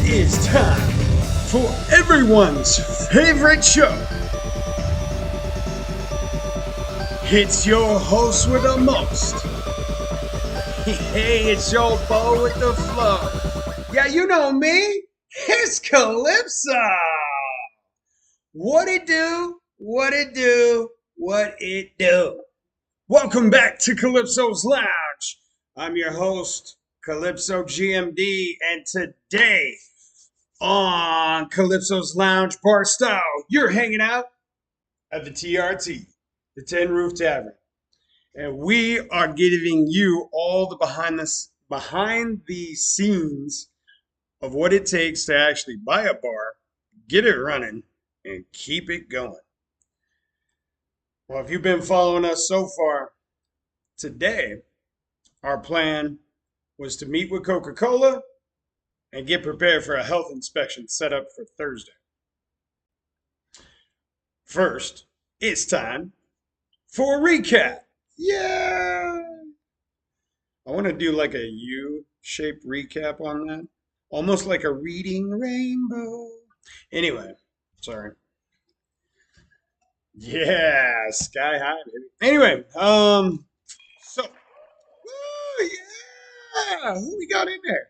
is time for everyone's favorite show. It's your host with the most. Hey, it's your Bo with the flow. Yeah, you know me. It's Calypso. What it do? What it do? What it do? Welcome back to Calypso's Lounge. I'm your host, Calypso GMD, and today on Calypso's Lounge Bar Style, you're hanging out at the TRT, the Tin Roof Tavern. And we are giving you all the behind the scenes of what it takes to actually buy a bar, get it running, and keep it going. Well, if you've been following us so far, today our plan was to meet with Coca-Cola and get prepared for a health inspection set up for Thursday. First, it's time for a recap. Yeah! I want to do like a U-shaped recap on that. Almost like a reading rainbow. Anyway, sorry. Yeah, sky high, baby. Anyway, so, woo, yeah! Who we got in there?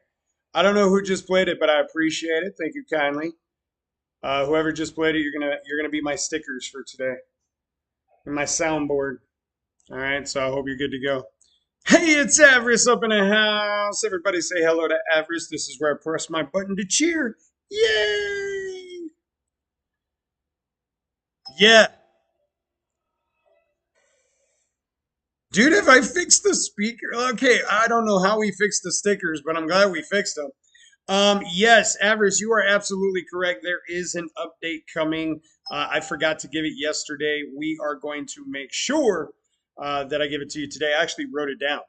I don't know who just played it, but I appreciate it. Thank you kindly. Whoever just played it, you're gonna be my stickers for today and my soundboard. All right, so I hope you're good to go. Hey, it's Avarice up in the house. Everybody say hello to Avarice. This is where I press my button to cheer. Yay! Yeah. Dude, if I fixed the speaker, okay, I don't know how we fixed the stickers, but I'm glad we fixed them. Yes, Avarice, you are absolutely correct. There is an update coming. I forgot to give it yesterday. We are going to make sure that I give it to you today. I actually wrote it down.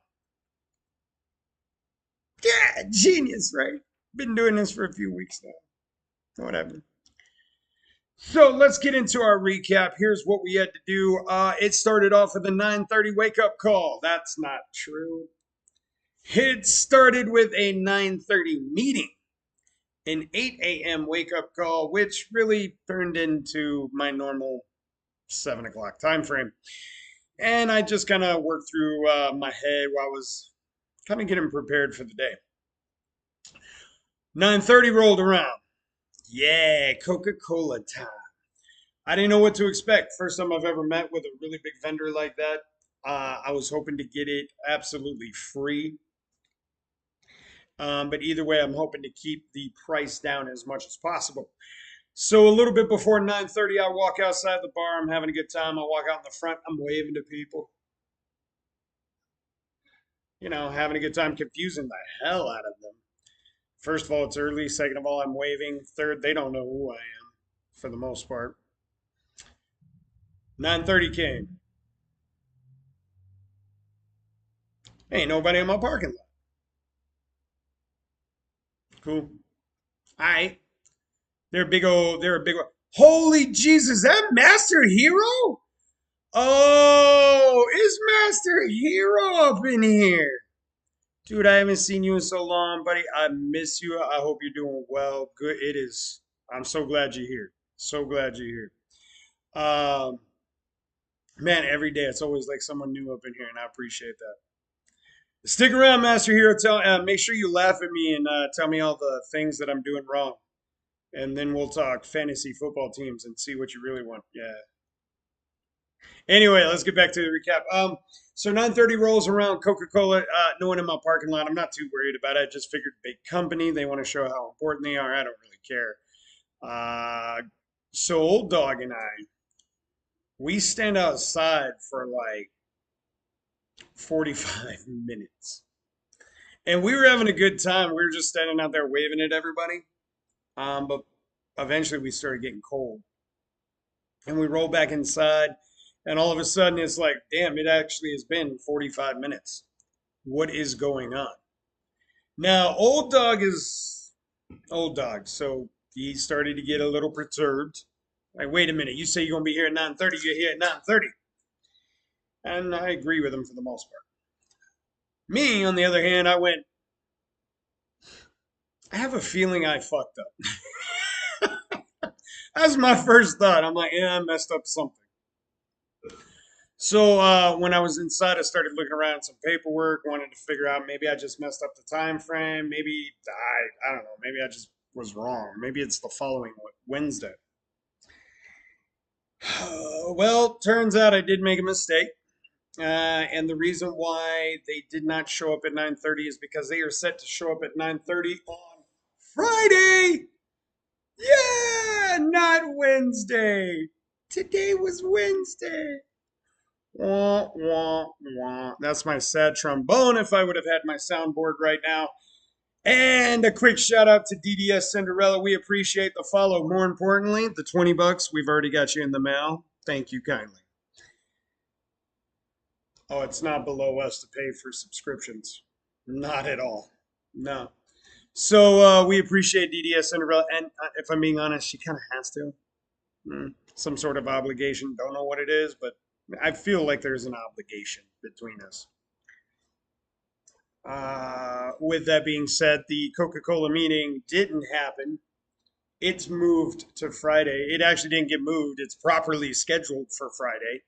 Yeah, genius, right? Been doing this for a few weeks now. Whatever. So let's get into our recap. Here's what we had to do. It started off with a 9:30 wake-up call. That's not true. It started with a 9:30 meeting, an 8 a.m. wake-up call, which really turned into my normal 7 o'clock time frame. And I just kind of worked through my head while I was kind of getting prepared for the day. 9:30 rolled around. Yeah, Coca-Cola time. I didn't know what to expect. First time I've ever met with a really big vendor like that. I was hoping to get it absolutely free. But either way, I'm hoping to keep the price down as much as possible. So a little bit before 9:30, I walk outside the bar. I'm having a good time. I walk out in the front. I'm waving to people. You know, having a good time, confusing the hell out of them. First of all, it's early. Second of all, I'm waving. Third, they don't know who I am for the most part. 9:30 came. Ain't nobody in my parking lot. Cool. All right. They're a big old. Holy Jesus, that Master Hero? Oh, is Master Hero up in here? Dude, I haven't seen you in so long, buddy. I miss you. I hope you're doing well. Good. It is. I'm so glad you're here. So glad you're here. Man, every day it's always like someone new up in here, and I appreciate that. Stick around, Master Hero. Make sure you laugh at me and tell me all the things that I'm doing wrong, and then we'll talk fantasy football teams and see what you really want. Yeah. Anyway, let's get back to the recap. So 9:30 rolls around. Coca-Cola, no one in my parking lot. I'm not too worried about it. I just figured big company. They want to show how important they are. I don't really care. So Old Dog and I, we stand outside for like 45 minutes. And we were having a good time. We were just standing out there waving at everybody. But eventually we started getting cold. And we rolled back inside. And all of a sudden it's like, damn, it actually has been 45 minutes. What is going on? Now, Old Dog is Old Dog. So he started to get a little perturbed. Like, wait a minute, you say you're going to be here at 9:30, you're here at 9:30. And I agree with him for the most part. Me, on the other hand, I went, I have a feeling I fucked up. That's my first thought. I'm like, yeah, I messed up something. So when I was inside, I started looking around at some paperwork, wanted to figure out maybe I just messed up the time frame. Maybe I don't know. Maybe I just was wrong. Maybe it's the following Wednesday. Well, turns out I did make a mistake. And the reason why they did not show up at 9:30 is because they are set to show up at 9:30 on Friday. Yeah, not Wednesday. Today was Wednesday. Wah, wah, wah. That's my sad trombone if I would have had my soundboard right now. And a quick shout out to DDS Cinderella. We appreciate the follow. More importantly, the 20 bucks we've already got you in the mail. Thank you kindly. Oh, it's not below us to pay for subscriptions. Not at all. No. So we appreciate DDS Cinderella. And if I'm being honest, she kind of has to. Some sort of obligation. Don't know what it is, but I feel like there's an obligation between us. With that being said, the Coca-Cola meeting didn't happen. It's moved to Friday. It actually didn't get moved. It's properly scheduled for Friday.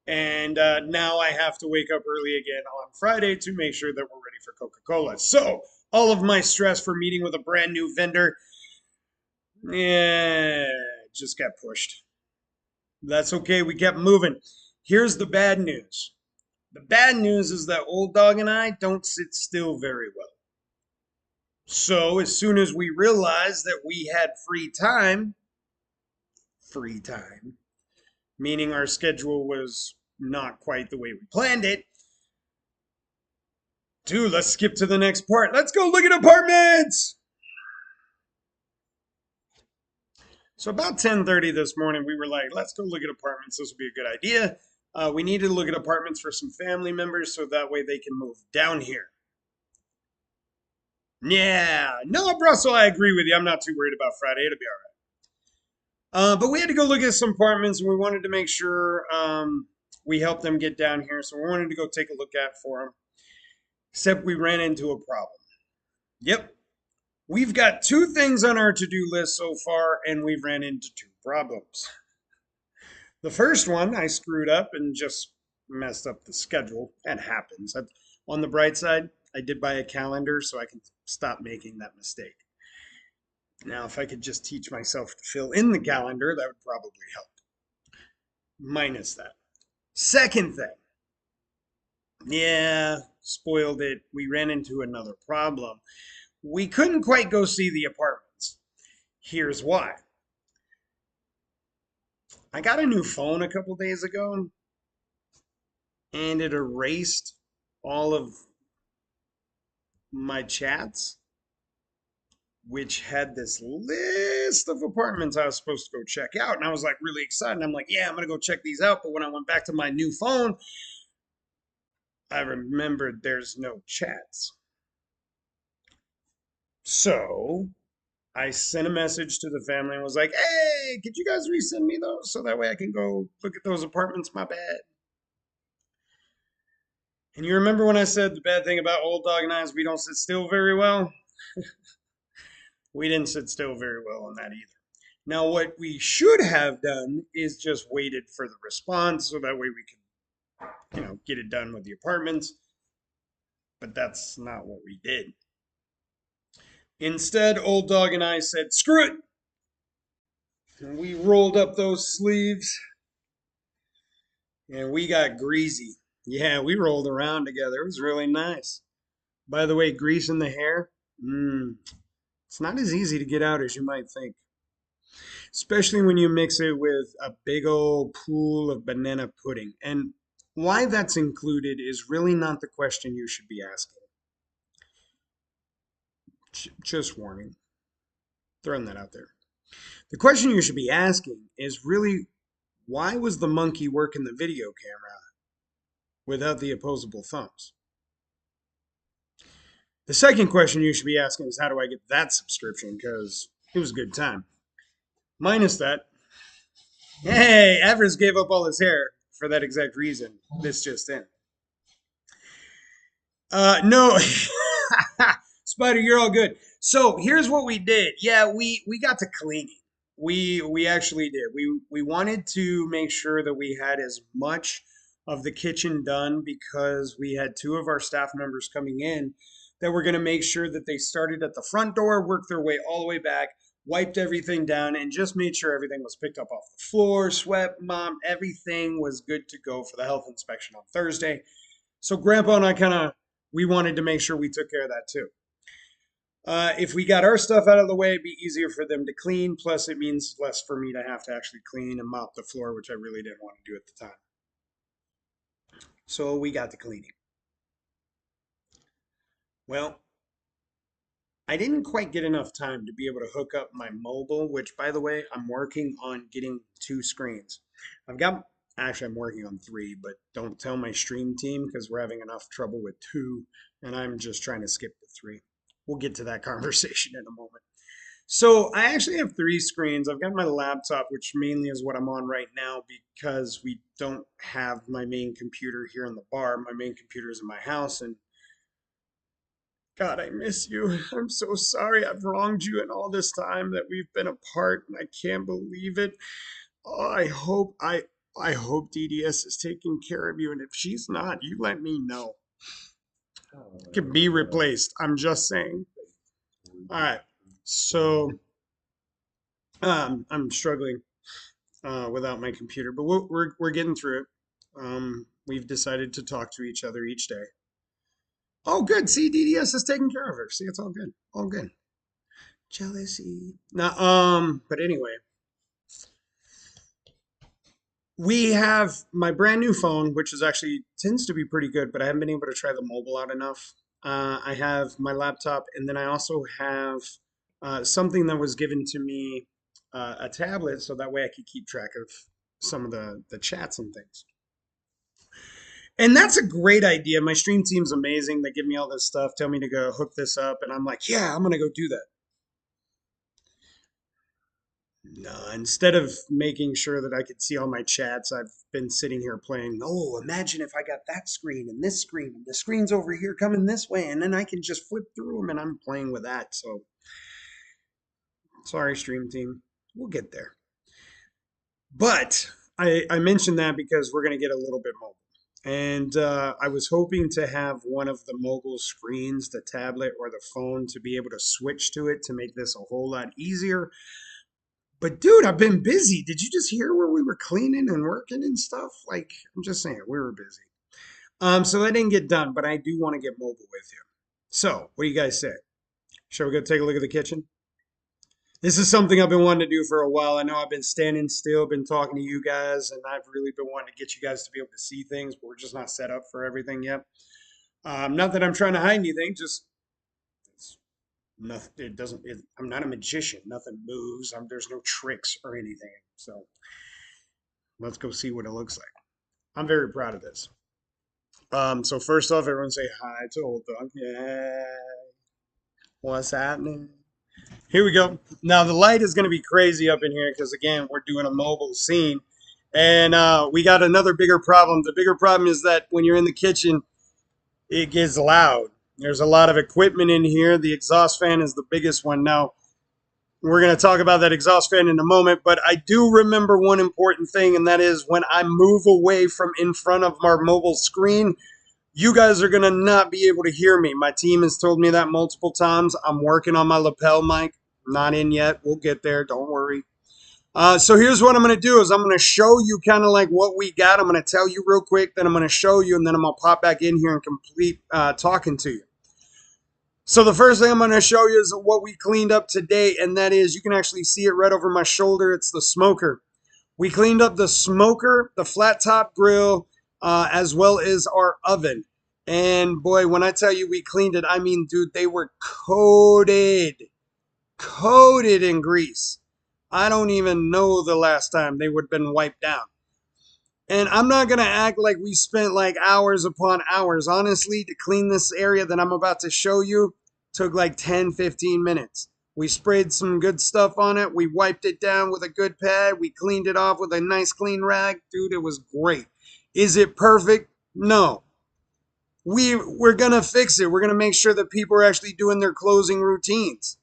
And now I have to wake up early again on Friday to make sure that we're ready for Coca-Cola. So all of my stress for meeting with a brand new vendor, yeah, just got pushed. That's okay. We kept moving. Here's the bad news. The bad news is that Old Dog and I don't sit still very well. So as soon as we realized that we had free time, meaning our schedule was not quite the way we planned it, dude, let's skip to the next part. Let's go look at apartments. So about 10:30 this morning, we were like, let's go look at apartments. This would be a good idea. We needed to look at apartments for some family members so that way they can move down here. Yeah, no, Brussels, I agree with you. I'm not too worried about Friday. It'll be all right. But we had to go look at some apartments, and we wanted to make sure we helped them get down here. So we wanted to go take a look at for them. Except we ran into a problem. Yep, we've got two things on our to-do list so far, and we've ran into two problems. The first one, I screwed up and just messed up the schedule. That happens. On the bright side, I did buy a calendar so I can stop making that mistake. Now, if I could just teach myself to fill in the calendar, that would probably help. Minus that. Second thing, yeah, spoiled it. We ran into another problem. We couldn't quite go see the apartments. Here's why. I got a new phone a couple days ago, and it erased all of my chats, which had this list of apartments I was supposed to go check out. And I was like really excited. I'm like, yeah, I'm going to go check these out. But when I went back to my new phone, I remembered there's no chats. So I sent a message to the family and was like, hey, could you guys resend me those so that way I can go look at those apartments? My bad. And you remember when I said the bad thing about Old Dog and I is we don't sit still very well? We didn't sit still very well on that either. Now, what we should have done is just waited for the response so that way we could, get it done with the apartments. But that's not what we did. Instead, Old Dog and I said, screw it. And we rolled up those sleeves and we got greasy. Yeah, we rolled around together. It was really nice. By the way, grease in the hair, it's not as easy to get out as you might think. Especially when you mix it with a big old pool of banana pudding. And why that's included is really not the question you should be asking. Just warning. Throwing that out there. The question you should be asking is really, why was the monkey working the video camera without the opposable thumbs? The second question you should be asking is, how do I get that subscription? Because it was a good time. Minus that. Hey, Evers gave up all his hair for that exact reason. This just in. No. Spider, you're all good. So here's what we did. Yeah, we got to cleaning. We actually did. We wanted to make sure that we had as much of the kitchen done because we had two of our staff members coming in that were going to make sure that they started at the front door, worked their way all the way back, wiped everything down, and just made sure everything was picked up off the floor, swept, mopped, everything was good to go for the health inspection on Thursday. So Grandpa and I we wanted to make sure we took care of that too. If we got our stuff out of the way, it'd be easier for them to clean. Plus, it means less for me to have to actually clean and mop the floor, which I really didn't want to do at the time. So we got to cleaning. Well, I didn't quite get enough time to be able to hook up my mobile, which, by the way, I'm working on getting two screens. I've got, actually, I'm working on three, but don't tell my stream team because we're having enough trouble with two, and I'm just trying to skip the three. We'll get to that conversation in a moment. So I actually have three screens. I've got my laptop, which mainly is what I'm on right now because we don't have my main computer here in the bar. My main computer is in my house, and God, I miss you. I'm so sorry I've wronged you in all this time that we've been apart, and I can't believe it. Oh, I hope DDS is taking care of you, and if she's not, you let me know. It can be replaced. I'm just saying. All right. So I'm struggling without my computer, but we're getting through it. We've decided to talk to each other each day. Oh, good. See, DDS is taking care of her. See, it's all good. All good. Jealousy. Now, but anyway, we have my brand new phone, which is actually tends to be pretty good, but I haven't been able to try the mobile out enough. I have my laptop, and then I also have something that was given to me, a tablet, so that way I could keep track of some of the chats and things. And that's a great idea. My stream team's amazing. They give me all this stuff, tell me to go hook this up, and I'm like, yeah, I'm gonna go do that. No, instead of making sure that I could see all my chats, I've been sitting here playing. Oh, imagine if I got that screen and this screen, and the screen's over here coming this way, and then I can just flip through them, and I'm playing with that. So, sorry, stream team. We'll get there. But I mentioned that because we're going to get a little bit mobile. And I was hoping to have one of the mobile screens, the tablet or the phone, to be able to switch to it to make this a whole lot easier. But dude, I've been busy. Did you just hear where we were cleaning and working and stuff? Like, I'm just saying, we were busy. So that didn't get done, but I do want to get mobile with you. So, what do you guys say? Shall we go take a look at the kitchen? This is something I've been wanting to do for a while. I know I've been standing still, been talking to you guys, and I've really been wanting to get you guys to be able to see things, but we're just not set up for everything yet. Not that I'm trying to hide anything, just it's nothing. It doesn't. I'm not a magician. Nothing moves. There's no tricks or anything. So let's go see what it looks like. I'm very proud of this. So first off, everyone say hi to Old Dog. Yeah. What's happening? Here we go. Now the light is going to be crazy up in here because again, we're doing a mobile scene, and we got another bigger problem. The bigger problem is that when you're in the kitchen, it gets loud. There's a lot of equipment in here. The exhaust fan is the biggest one. Now we're going to talk about that exhaust fan in a moment, but I do remember one important thing, and that is when I move away from in front of our mobile screen, you guys are going to not be able to hear me. My team has told me that multiple times. I'm working on my lapel mic. Not in yet. We'll get there. Don't worry. So here's what I'm going to do is I'm going to show you kind of like what we got. I'm going to tell you real quick, then I'm going to show you, and then I'm going to pop back in here and complete talking to you. So the first thing I'm going to show you is what we cleaned up today, and that is you can actually see it right over my shoulder. It's the smoker. We cleaned up the smoker, the flat top grill, as well as our oven. And boy, when I tell you we cleaned it, I mean, dude, they were coated in grease. I don't even know the last time they would have been wiped down. And I'm not going to act like we spent like hours upon hours. Honestly, to clean this area that I'm about to show you took like 10, 15 minutes. We sprayed some good stuff on it. We wiped it down with a good pad. We cleaned it off with a nice clean rag. Dude, it was great. Is it perfect? No. we're gonna fix it. We're gonna make sure that people are actually doing their closing routines.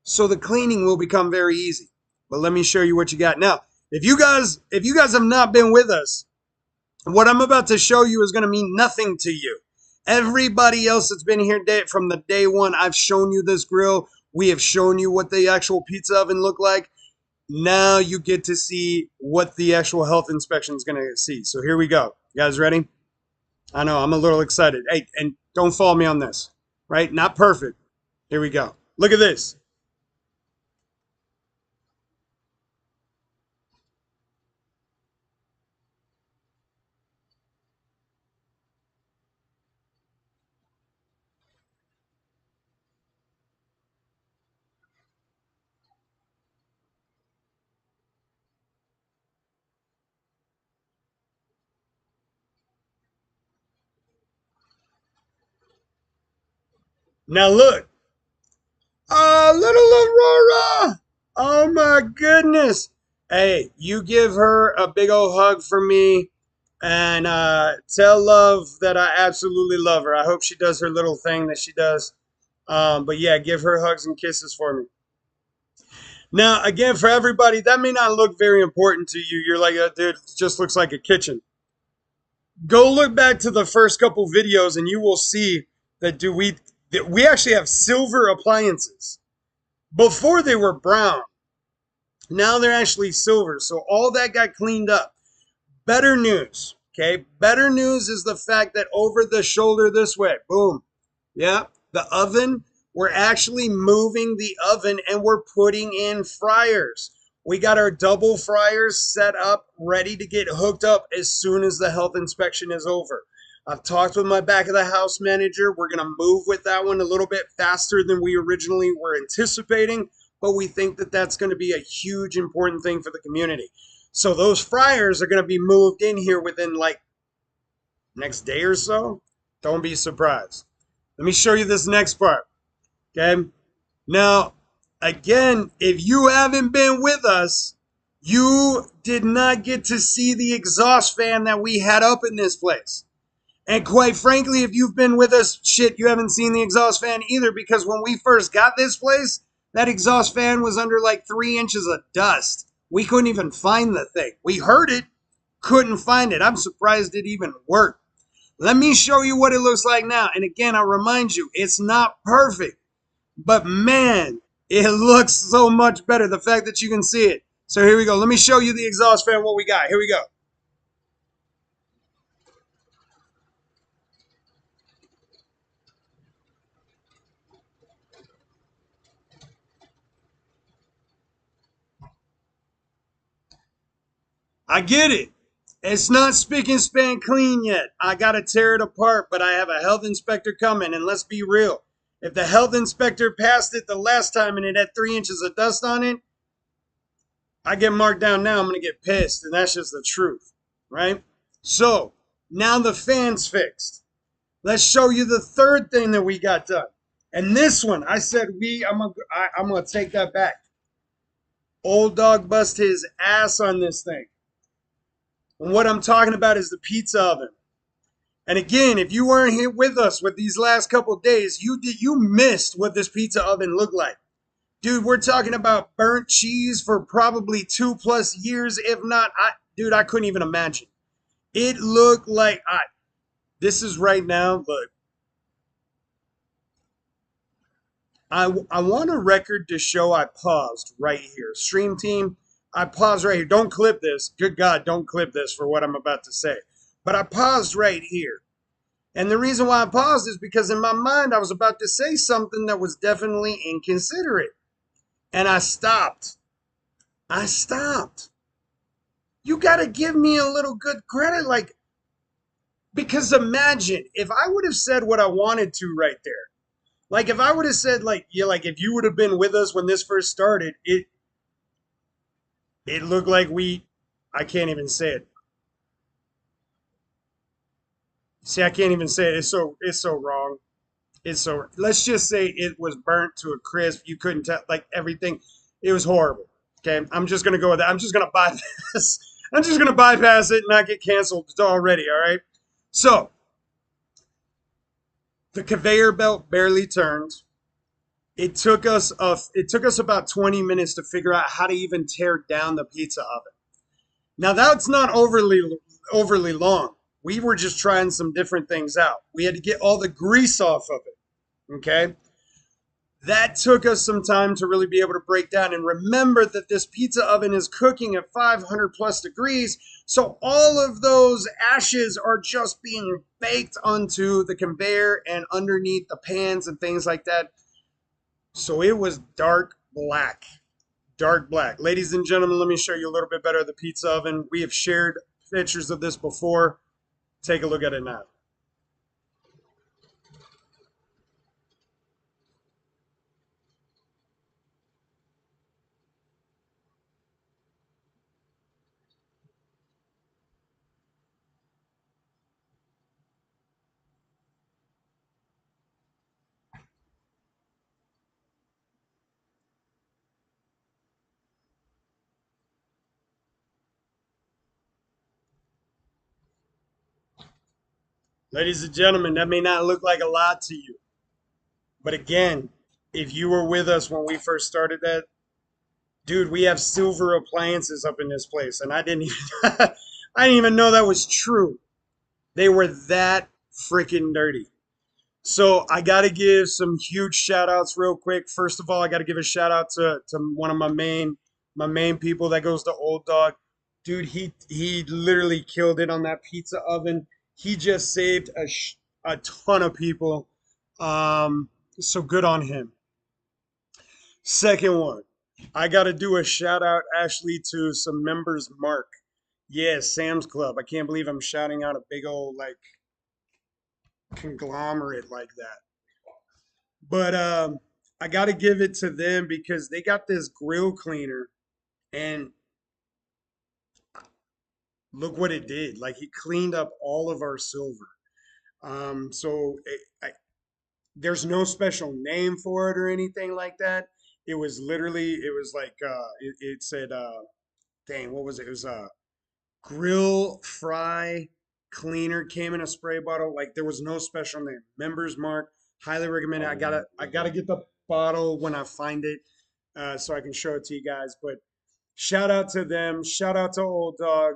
So the cleaning will become very easy. But let me show you what you got. Now, if you guys have not been with us, what I'm about to show you is going to mean nothing to you. Everybody else that's been here from the day one, I've shown you this grill. We have shown you what the actual pizza oven look like. Now you get to see what the actual health inspection is going to see. So here we go. You guys ready? I know, I'm a little excited. Hey, and don't follow me on this, right? Not perfect. Here we go. Look at this. Now look. Oh, little Aurora. Oh my goodness. Hey, you give her a big old hug for me and tell Love that I absolutely love her. I hope she does her little thing that she does. But yeah, give her hugs and kisses for me. Now, again, for everybody, that may not look very important to you. You're like, dude, it just looks like a kitchen. Go look back to the first couple videos and you will see that we actually have silver appliances. Before they were brown, now they're actually silver. So all that got cleaned up. Better news, okay? Better news is the fact that over the shoulder this way, boom, yeah, the oven, we're actually moving the oven and we're putting in fryers. We got our double fryers set up, ready to get hooked up as soon as the health inspection is over. I've talked with my back of the house manager. We're going to move with that one a little bit faster than we originally were anticipating, but we think that that's going to be a huge important thing for the community. So those fryers are going to be moved in here within like next day or so. Don't be surprised. Let me show you this next part. Okay. Now, again, if you haven't been with us, you did not get to see the exhaust fan that we had up in this place. And quite frankly, if you've been with us, shit, you haven't seen the exhaust fan either, because when we first got this place, that exhaust fan was under like 3 inches of dust. We couldn't even find the thing. We heard it, couldn't find it. I'm surprised it even worked. Let me show you what it looks like now. And again, I'll remind you, it's not perfect, but man, it looks so much better. The fact that you can see it. So here we go. Let me show you the exhaust fan, what we got. Here we go. I get it. It's not spick and span clean yet. I got to tear it apart, but I have a health inspector coming. And let's be real. If the health inspector passed it the last time and it had 3 inches of dust on it, I get marked down now, I'm going to get pissed. And that's just the truth, right? So now the fan's fixed. Let's show you the third thing that we got done. And this one, I said I'm going to take that back. Old dog bust his ass on this thing. And what I'm talking about is the pizza oven. And again, if you weren't here with us with these last couple of days, you missed what this pizza oven looked like. Dude, we're talking about burnt cheese for probably 2+ years, if not. Dude, I couldn't even imagine. It looked like this is right now. Look, I want a record to show I paused right here. Stream team, I paused right here. Don't clip this. Good God, don't clip this for what I'm about to say. But I paused right here. And the reason why I paused is because in my mind, I was about to say something that was definitely inconsiderate. And I stopped. I stopped. You got to give me a little good credit. Like, because imagine if I would have said what I wanted to right there. Like if I would have said like, yeah, like if you would have been with us when this first started, it looked like I can't even say it. See, I can't even say it. It's so wrong. It's so, let's just say it was burnt to a crisp. You couldn't tell, like everything. It was horrible. Okay. I'm just going to go with that. I'm just going to bypass. I'm just going to bypass it and not get canceled already. All right. So The conveyor belt barely turned. It took us about 20 minutes to figure out how to even tear down the pizza oven. Now that's not overly long. We were just trying some different things out. We had to get all the grease off of it. Okay. That took us some time to really be able to break down and remember that this pizza oven is cooking at 500 plus degrees. So all of those ashes are just being baked onto the conveyor and underneath the pans and things like that. So it was dark black. Dark black. Ladies and gentlemen, let me show you a little bit better of the pizza oven. We have shared pictures of this before. Take a look at it now. Ladies and gentlemen, that may not look like a lot to you. But again, if you were with us when we first started that, dude, we have silver appliances up in this place. And I didn't even I didn't even know that was true. They were that freaking dirty. So I got to give some huge shout outs real quick. First of all, I got to give a shout out to one of my main people that goes to Old Dog. Dude, he literally killed it on that pizza oven. He just saved a ton of people. So good on him. Second one, I got to do a shout out actually to some members. Mark. Yeah, Sam's Club. I can't believe I'm shouting out a big old like conglomerate like that. But I got to give it to them because they got this grill cleaner and look what it did. Like he cleaned up all of our silver. There's no special name for it or anything like that. It was literally, it was like, it said, dang, what was it? It was grill fry cleaner, came in a spray bottle. Like there was no special name. Members Mark, highly recommend it. I gotta get the bottle when I find it, so I can show it to you guys. But shout out to them. Shout out to Old Dog.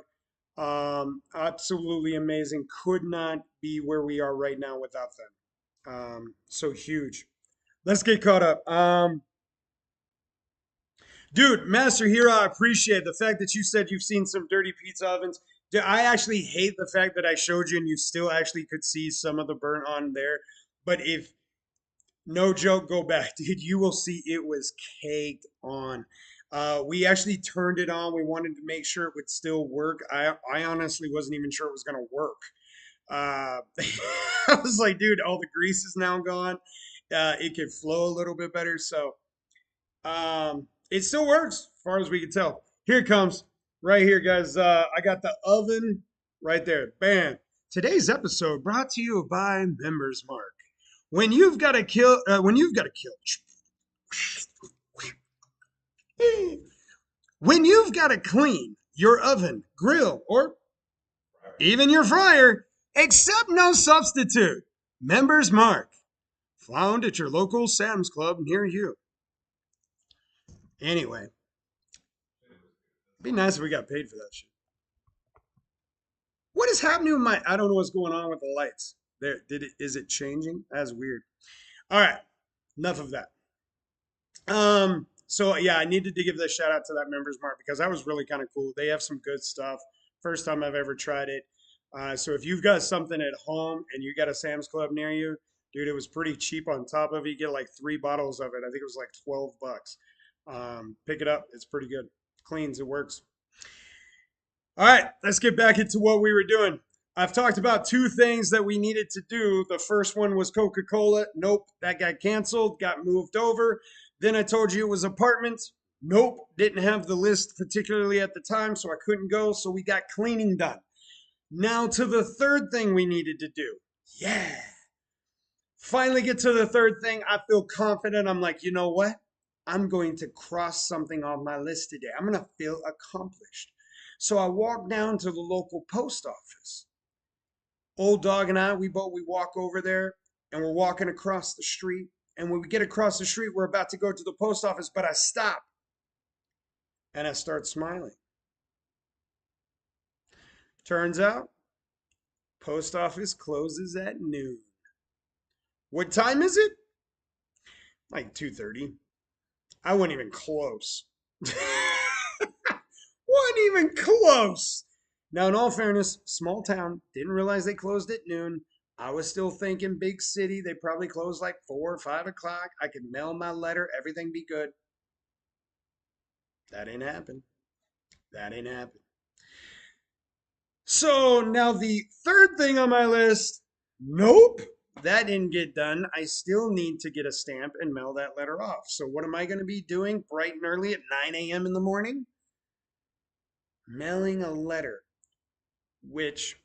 Absolutely amazing. Could not be where we are right now without them. So huge. Let's get caught up. Dude, Master Hero, I appreciate the fact that you said you've seen some dirty pizza ovens. Dude, I actually hate the fact that I showed you and you still actually could see some of the burnt on there. But if no joke, go back, dude, you will see it was caked on. We actually turned it on. We wanted to make sure it would still work. I honestly wasn't even sure it was gonna work. I was like, dude, all the grease is now gone. It could flow a little bit better. So it still works, as far as we can tell. Here it comes, right here, guys. I got the oven right there. Bam. Today's episode brought to you by Members Mark. When you've got to kill, when you've got to clean your oven, grill, or even your fryer, accept no substitute. Members Mark, found at your local Sam's Club near you. Anyway, it'd be nice if we got paid for that shit. What is happening with my? I don't know what's going on with the lights. There, did it? Is it changing? That's weird. All right, enough of that. So yeah, I needed to give the shout out to that members mark because that was really kind of cool. They have some good stuff. First time I've ever tried it. So if you've got something at home and you got a Sam's Club near you, dude, it was pretty cheap on top of it. You get like 3 bottles of it. I think it was like $12. Pick it up. It's pretty good. Cleans. It works. All right, let's get back into what we were doing. I've talked about two things that we needed to do. The first one was Coca-Cola. Nope, that got canceled, got moved over. Then I told you it was apartments. Nope, didn't have the list particularly at the time, so I couldn't go. So we got cleaning done. Now to the third thing we needed to do. Yeah. Finally get to the third thing. I feel confident. I'm like, you know what? I'm going to cross something off my list today. I'm going to feel accomplished. So I walked down to the local post office. Old Dog and I, we walk over there, and we're walking across the street. And when we get across the street, we're about to go to the post office, but I stop and I start smiling. Turns out, post office closes at noon. What time is it? Like 2:30. I wasn't even close. Wasn't even close. Now, in all fairness, small town, didn't realize they closed at noon. I was still thinking big city, they probably closed like 4 or 5 o'clock. I could mail my letter, everything be good. That ain't happen. That ain't happen. So now the third thing on my list, nope, that didn't get done. I still need to get a stamp and mail that letter off. So what am I going to be doing bright and early at 9 a.m. in the morning? Mailing a letter, which,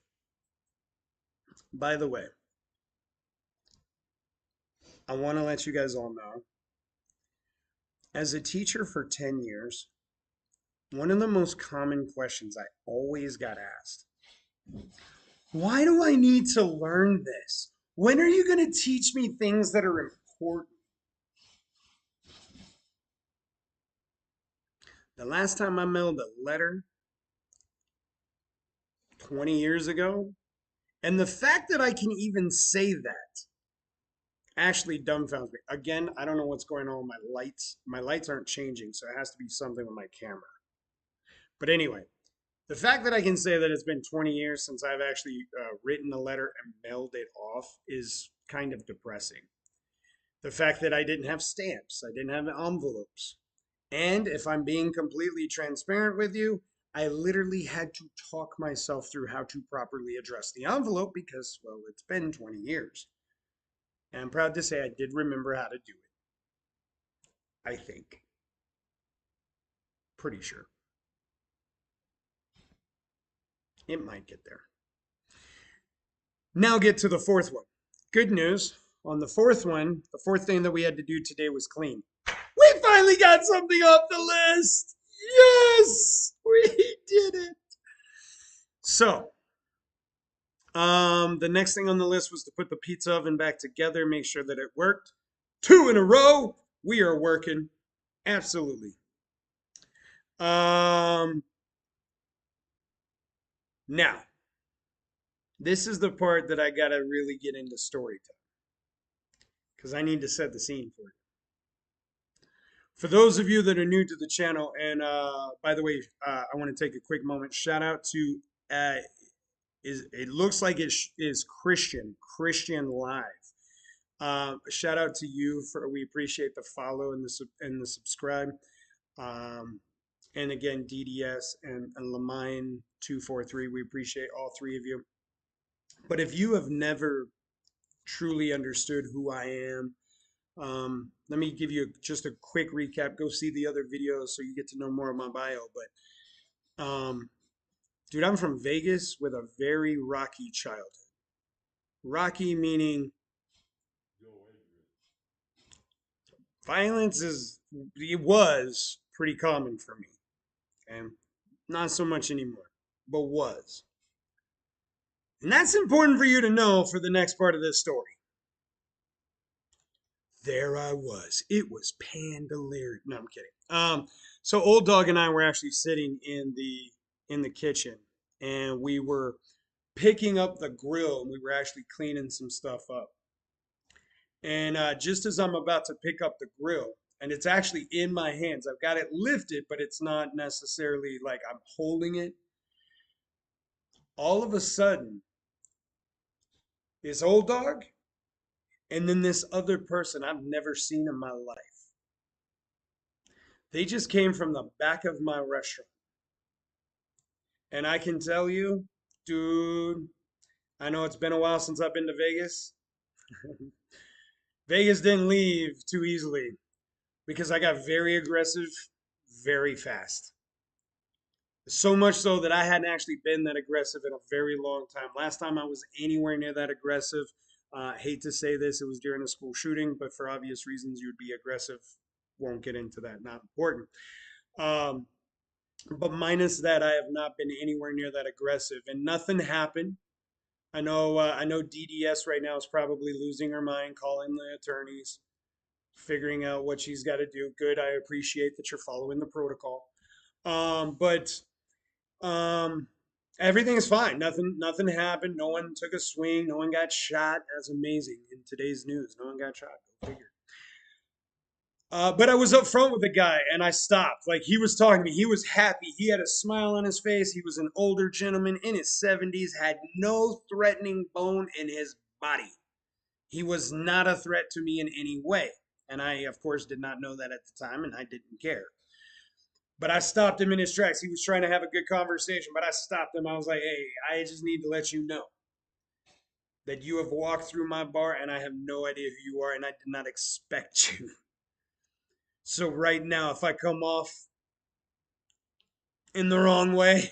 by the way, I want to let you guys all know, as a teacher for 10 years, one of the most common questions I always got asked, why do I need to learn this? When are you going to teach me things that are important? The last time I mailed a letter 20 years ago, and the fact that I can even say that actually dumbfounds me. Again, I don't know what's going on with my lights. My lights aren't changing, so it has to be something with my camera. But anyway, the fact that I can say that it's been 20 years since I've actually written a letter and mailed it off is kind of depressing. The fact that I didn't have stamps, I didn't have envelopes. And if I'm being completely transparent with you, I literally had to talk myself through how to properly address the envelope because, well, it's been 20 years. And I'm proud to say I did remember how to do it. I think. Pretty sure. It might get there. Now get to the fourth one. Good news. On the fourth one, the fourth thing that we had to do today was clean. We finally got something off the list. Yes, we did it. So, the next thing on the list was to put the pizza oven back together, make sure that it worked. 2 in a row. We are working. Absolutely. Now, this is the part that I gotta really get into story time because I need to set the scene for you. For those of you that are new to the channel, and by the way, I want to take a quick moment. Shout out to it looks like it is Christian Live. Shout out to you for we appreciate the follow and the subscribe. And again, DDS and Lamine 243. We appreciate all three of you. But if you have never truly understood who I am, let me give you just a quick recap. Go see the other videos so you get to know more of my bio. But dude, I'm from Vegas with a very rocky childhood. Rocky meaning violence it was pretty common for me. And not so much anymore, but was. And that's important for you to know for the next part of this story. There I was. It was pandalarian. No, I'm kidding. So old dog and I were actually sitting in the kitchen, and we were picking up the grill, and we were actually cleaning some stuff up. And just as I'm about to pick up the grill, and it's actually in my hands, I've got it lifted, but it's not necessarily like I'm holding it. All of a sudden, this old dog, and then this other person I've never seen in my life. They just came from the back of my restaurant. And I can tell you, dude, I know it's been a while since I've been to Vegas. Vegas didn't leave too easily because I got very aggressive very fast. So much so that I hadn't actually been that aggressive in a very long time. Last time I was anywhere near that aggressive, hate to say this, it was during a school shooting, but for obvious reasons, you'd be aggressive. Won't get into that, not important. But minus that, I have not been anywhere near that aggressive, and nothing happened. I know DDS right now is probably losing her mind, calling the attorneys, figuring out what she's got to do. Good. I appreciate that you're following the protocol. But um, everything is fine. Nothing happened. No one took a swing. No one got shot. That's amazing in today's news. No one got shot. Go figure. But I was up front with the guy and I stopped. Like he was talking to me. He was happy. He had a smile on his face. He was an older gentleman in his 70s, had no threatening bone in his body. He was not a threat to me in any way. And I, of course, did not know that at the time and I didn't care. But I stopped him in his tracks. He was trying to have a good conversation, but I stopped him. I was like, hey, I just need to let you know that you have walked through my bar and I have no idea who you are and I did not expect you. So right now, if I come off in the wrong way,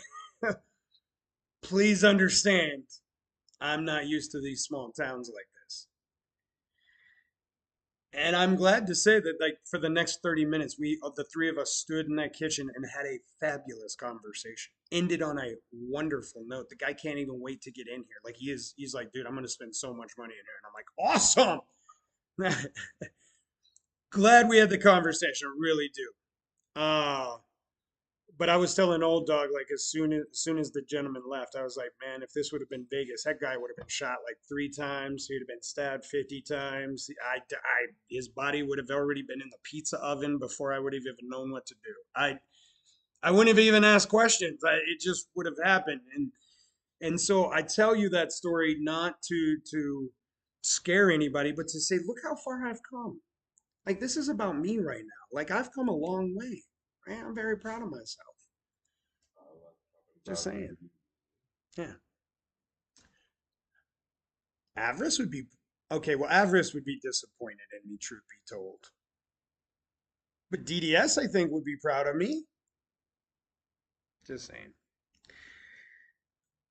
please understand I'm not used to these small towns like this. And I'm glad to say that, like, for the next 30 minutes, the three of us stood in that kitchen and had a fabulous conversation. Ended on a wonderful note. The guy can't even wait to get in here. Like, he's like, dude, I'm going to spend so much money in here. And I'm like, awesome. Glad we had the conversation. Really do. Uh, but I was telling old dog like as soon as the gentleman left, I was like, man, if this would have been Vegas, that guy would have been shot like 3 times. He'd have been stabbed 50 times. His body would have already been in the pizza oven before I would have even known what to do. I wouldn't have even asked questions. It just would have happened. And so I tell you that story not to scare anybody, but to say, look how far I've come. Like this is about me right now. Like I've come a long way. Right? I'm very proud of myself. Just saying. Yeah. Avarice would be okay. Well, Avarice would be disappointed in me, truth be told. But DDS, I think, would be proud of me. Just saying.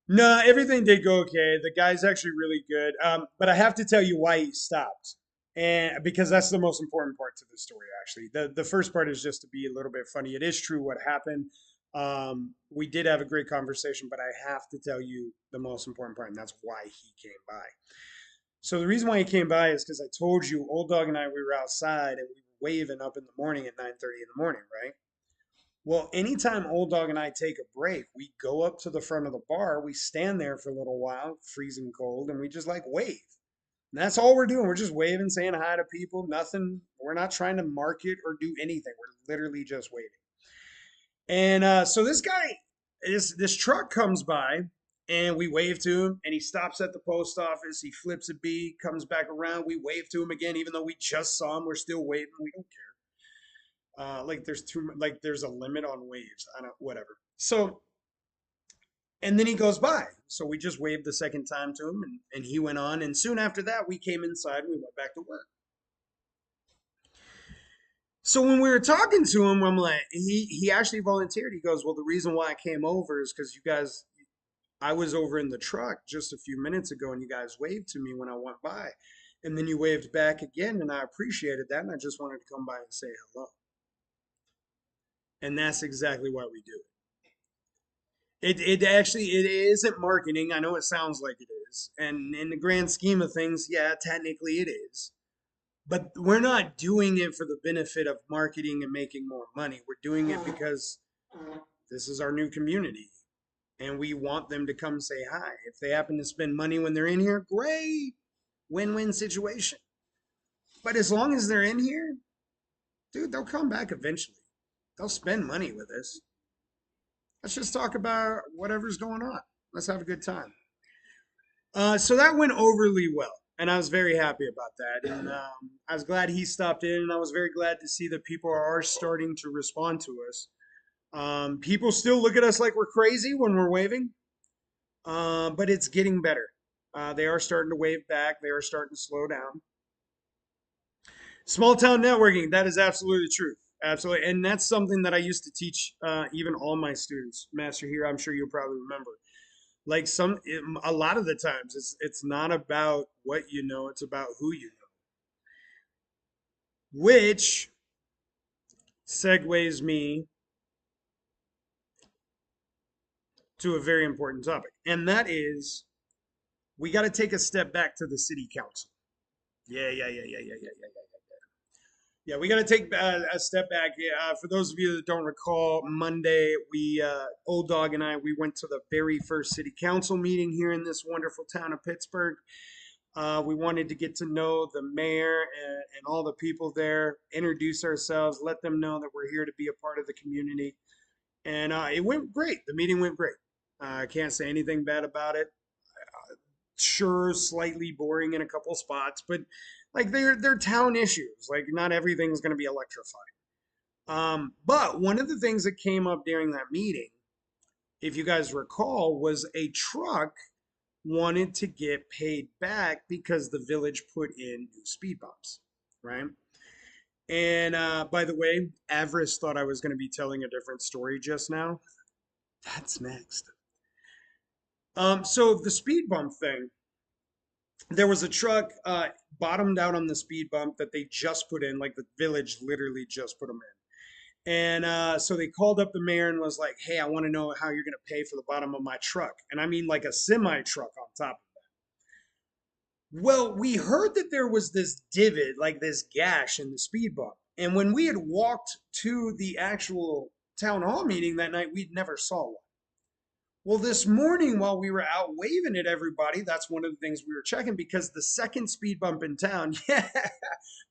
No, everything did go okay. The guy's actually really good. But I have to tell you why he stopped. And because that's the most important part to the story, actually. The first part is just to be a little bit funny. It is true what happened. We did have a great conversation, but I have to tell you the most important part, and that's why he came by. So the reason why he came by is because I told you, old dog and I, we were outside and we were waving up in the morning at 9:30 in the morning, right? Well, anytime old dog and I take a break, we go up to the front of the bar, we stand there for a little while, freezing cold, and we just like wave. And that's all we're doing. We're just waving, saying hi to people. Nothing. We're not trying to market or do anything. We're literally just waving. And so this guy, this truck comes by, and we wave to him, and he stops at the post office. He flips a B, comes back around. We wave to him again, even though we just saw him. We're still waving. We don't care. Like there's too like there's a limit on waves. I don't whatever. So and then he goes by. So we just waved the second time to him, and he went on. And soon after that, we came inside and we went back to work. So when we were talking to him, I'm like, he actually volunteered. He goes, well, the reason why I came over is because you guys, I was over in the truck just a few minutes ago, and you guys waved to me when I went by, and then you waved back again, and I appreciated that, and I just wanted to come by and say hello. And that's exactly why we do it. It actually it isn't marketing. I know it sounds like it is, and in the grand scheme of things, yeah, technically it is. But we're not doing it for the benefit of marketing and making more money. We're doing it because this is our new community and we want them to come say hi. If they happen to spend money when they're in here, great. Win-win situation. But as long as they're in here, dude, they'll come back eventually. They'll spend money with us. Let's just talk about whatever's going on. Let's have a good time. So that went overly well, and I was very happy about that. And I was glad he stopped in, and I was very glad to see that people are starting to respond to us. People still look at us like we're crazy when we're waving, but it's getting better. They are starting to wave back. They are starting to slow down. Small town networking, that is absolutely true. Absolutely. And that's something that I used to teach even all my students. Master here, I'm sure you'll probably remember. Like a lot of the times it's not about what you know, it's about who you know. Which segues me to a very important topic. And that is we got to take a step back to the city council. Yeah. Yeah, we got to take a step back. For those of you that don't recall, Monday, Old Dog and I, we went to the very first city council meeting here in this wonderful town of Pittsburgh. We wanted to get to know the mayor and all the people there, introduce ourselves, let them know that we're here to be a part of the community. And it went great. The meeting went great. I can't say anything bad about it. Sure, slightly boring in a couple spots, but like they're town issues. Like not everything's going to be electrified. But one of the things that came up during that meeting, if you guys recall, was a truck wanted to get paid back because the village put in new speed bumps, right? And by the way, Avarice thought I was going to be telling a different story just now. That's next. So the speed bump thing, there was a truck bottomed out on the speed bump that they just put in, like the village literally just put them in. And so they called up the mayor and was like, "Hey, I want to know how you're going to pay for the bottom of my truck." And I mean like a semi truck on top. Well, we heard that there was this divot, like this gash in the speed bump. And when we had walked to the actual town hall meeting that night, we'd never saw one. Well, this morning while we were out waving at everybody, that's one of the things we were checking because the second speed bump in town, yeah,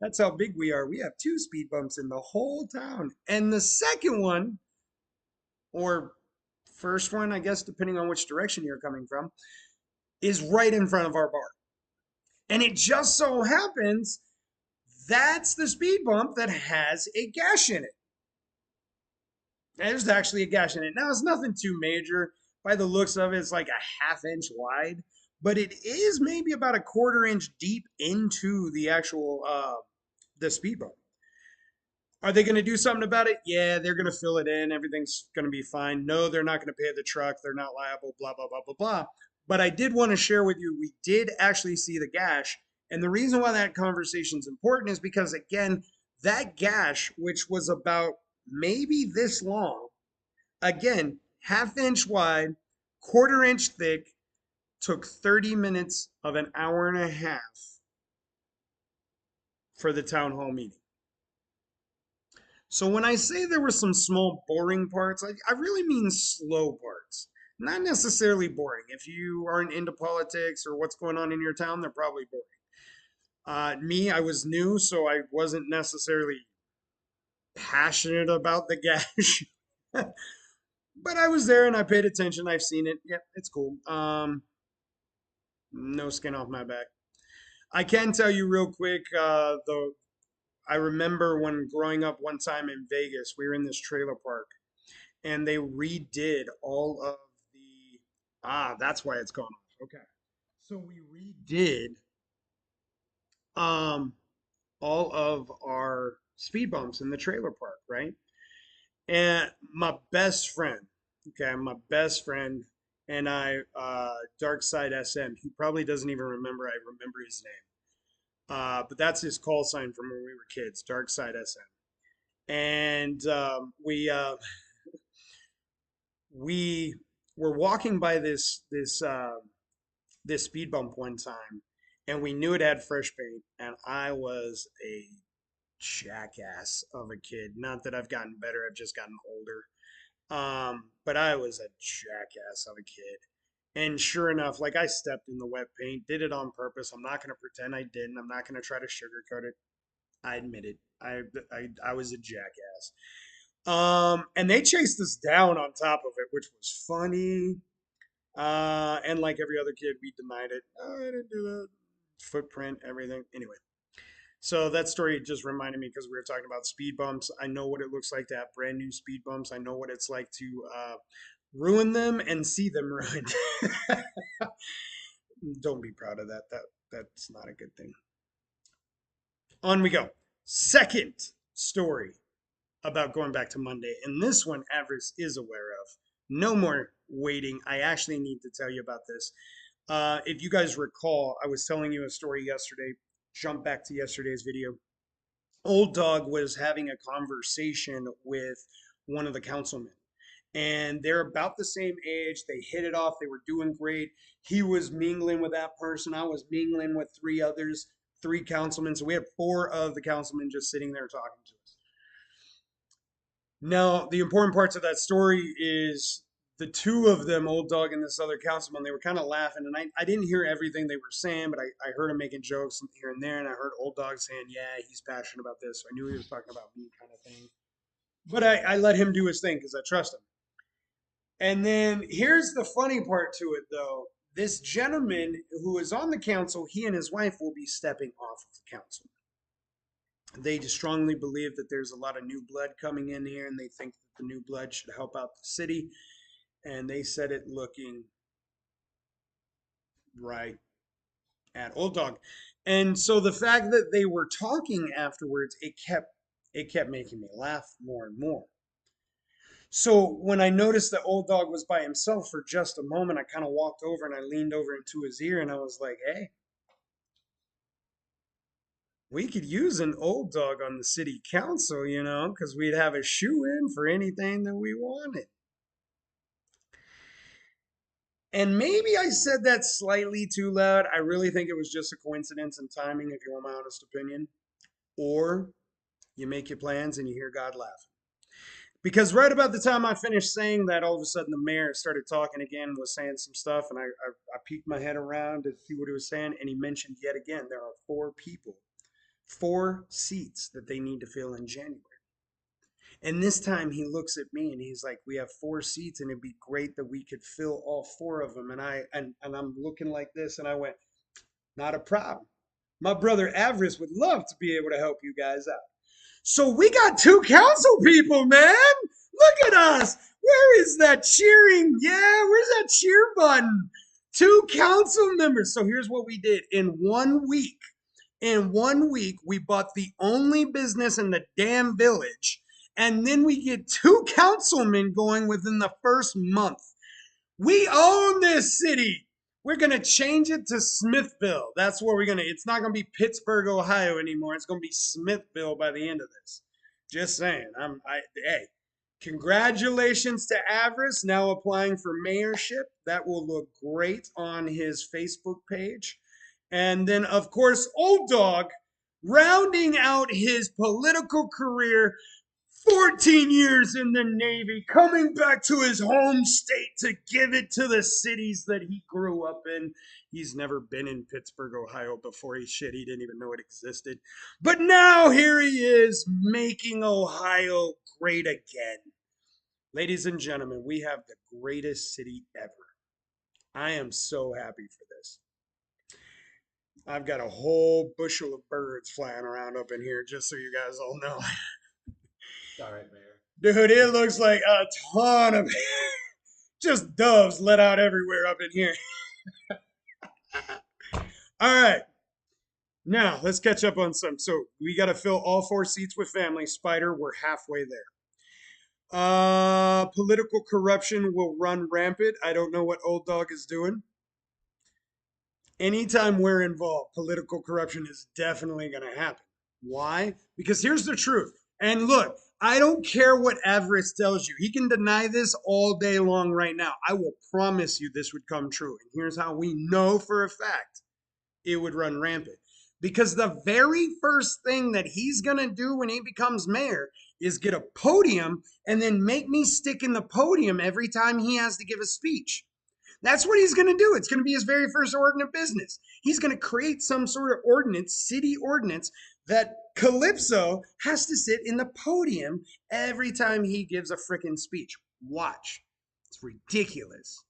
that's how big we are. We have two speed bumps in the whole town. And the second one, or first one, I guess, depending on which direction you're coming from, is right in front of our bar. And it just so happens that's the speed bump that has a gash in it. There's actually a gash in it. Now, it's nothing too major. By the looks of it, it's like a half-inch wide, but it is maybe about a quarter-inch deep into the actual the speed bump. Are they going to do something about it? Yeah, they're going to fill it in. Everything's going to be fine. No, they're not going to pay the truck. They're not liable, blah, blah, blah, blah, blah. But I did want to share with you, we did actually see the gash. And the reason why that conversation is important is because, again, that gash, which was about maybe this long, again, half-inch wide, quarter-inch thick, took 30 minutes of an hour and a half for the town hall meeting. So when I say there were some small boring parts, I really mean slow parts. Not necessarily boring. If you aren't into politics or what's going on in your town, they're probably boring. Me, I was new, so I wasn't necessarily passionate about the gash. But I was there and I paid attention. I've seen it. Yep, it's cool. No skin off my back. I can tell you real quick, though, I remember when growing up one time in Vegas, we were in this trailer park and they redid all of the that's why it's gone off. Okay. So we redid um all of our speed bumps in the trailer park, right? And my best friend, okay, my best friend and I, Dark Side SM, he probably doesn't even remember I remember his name. But that's his call sign from when we were kids, Dark Side SM. And we were walking by this speed bump one time, and we knew it had fresh paint, and I was a jackass of a kid. Not that I've gotten better, I've just gotten older. But I was a jackass of a kid. And sure enough, like I stepped in the wet paint, did it on purpose. I'm not gonna pretend I didn't. I'm not gonna try to sugarcoat it. I admit it. I was a jackass. And they chased us down on top of it, which was funny. And like every other kid, we denied it. Oh, I didn't do that. Footprint, everything. Anyway, so that story just reminded me because we were talking about speed bumps. I know what it looks like to have brand new speed bumps. I know what it's like to ruin them and see them ruined. Don't be proud of that. That's not a good thing. On we go. Second story about going back to Monday, and this one Avarice is aware of. No more waiting. I actually need to tell you about this. If you guys recall, I was telling you a story yesterday. Jump back to yesterday's video. Old Dog was having a conversation with one of the councilmen. and they're about the same age. They hit it off. They were doing great. He was mingling with that person. I was mingling with three others, three councilmen. So we had four of the councilmen just sitting there talking to us. Now, the important parts of that story is the two of them, Old Dog and this other councilman, they were kind of laughing. And I didn't hear everything they were saying, but I heard him making jokes here and there. And I heard Old Dog saying, yeah, he's passionate about this. So I knew he was talking about me kind of thing. But I let him do his thing because I trust him. And then here's the funny part to it, though. This gentleman who is on the council, he and his wife will be stepping off of the council. They just strongly believe that there's a lot of new blood coming in here, and they think that the new blood should help out the city. And they said it looking right at Old Dog. And so the fact that they were talking afterwards, it kept making me laugh more and more. So when I noticed that Old Dog was by himself for just a moment, I kind of walked over and I leaned over into his ear and I was like, hey, we could use an Old Dog on the city council, because we'd have a shoe in for anything that we wanted. And maybe I said that slightly too loud. I really think it was just a coincidence and timing, if you want my honest opinion. Or you make your plans and you hear God laugh. Because right about the time I finished saying that, all of a sudden the mayor started talking again, was saying some stuff, and I peeked my head around to see what he was saying, and he mentioned yet again there are four people, four seats that they need to fill in January. And this time he looks at me and he's like, "We have four seats, and it'd be great that we could fill all four of them." And I'm looking like this, and I went, "Not a problem. My brother Avarice would love to be able to help you guys out." So we got two council people, man. Look at us. Where is that cheering? Yeah, where's that cheer button? Two council members. So here's what we did. In 1 week, we bought the only business in the damn village. And then we get two councilmen going within the first month. We own this city. We're gonna change it to Smithville. That's where it's not gonna be Pittsburgh, Ohio anymore. It's gonna be Smithville by the end of this. Just saying. Hey, congratulations to Avarice, now applying for mayorship. That will look great on his Facebook page. And then, of course, Old Dog, rounding out his political career, 14 years in the Navy, coming back to his home state to give it to the cities that he grew up in. He's never been in Pittsburgh, Ohio before. He didn't even know it existed. But now here he is, making Ohio great again. Ladies and gentlemen, we have the greatest city ever. I am so happy for this. I've got a whole bushel of birds flying around up in here, just so you guys all know. All right, Mayor. Dude, it looks like a ton of just doves let out everywhere up in here. All right. Now, let's catch up on some. So, we got to fill all four seats with family. Spider, we're halfway there. Political corruption will run rampant. I don't know what Old Dog is doing. Anytime we're involved, political corruption is definitely going to happen. Why? Because here's the truth. And look, I don't care what Avarice tells you. He can deny this all day long right now. I will promise you this would come true. And here's how we know for a fact it would run rampant. Because the very first thing that he's going to do when he becomes mayor is get a podium and then make me stick in the podium every time he has to give a speech. That's what he's going to do. It's going to be his very first order of business. He's going to create some sort of ordinance, city ordinance, that Calypso has to sit in the podium every time he gives a freaking speech. Watch. It's ridiculous.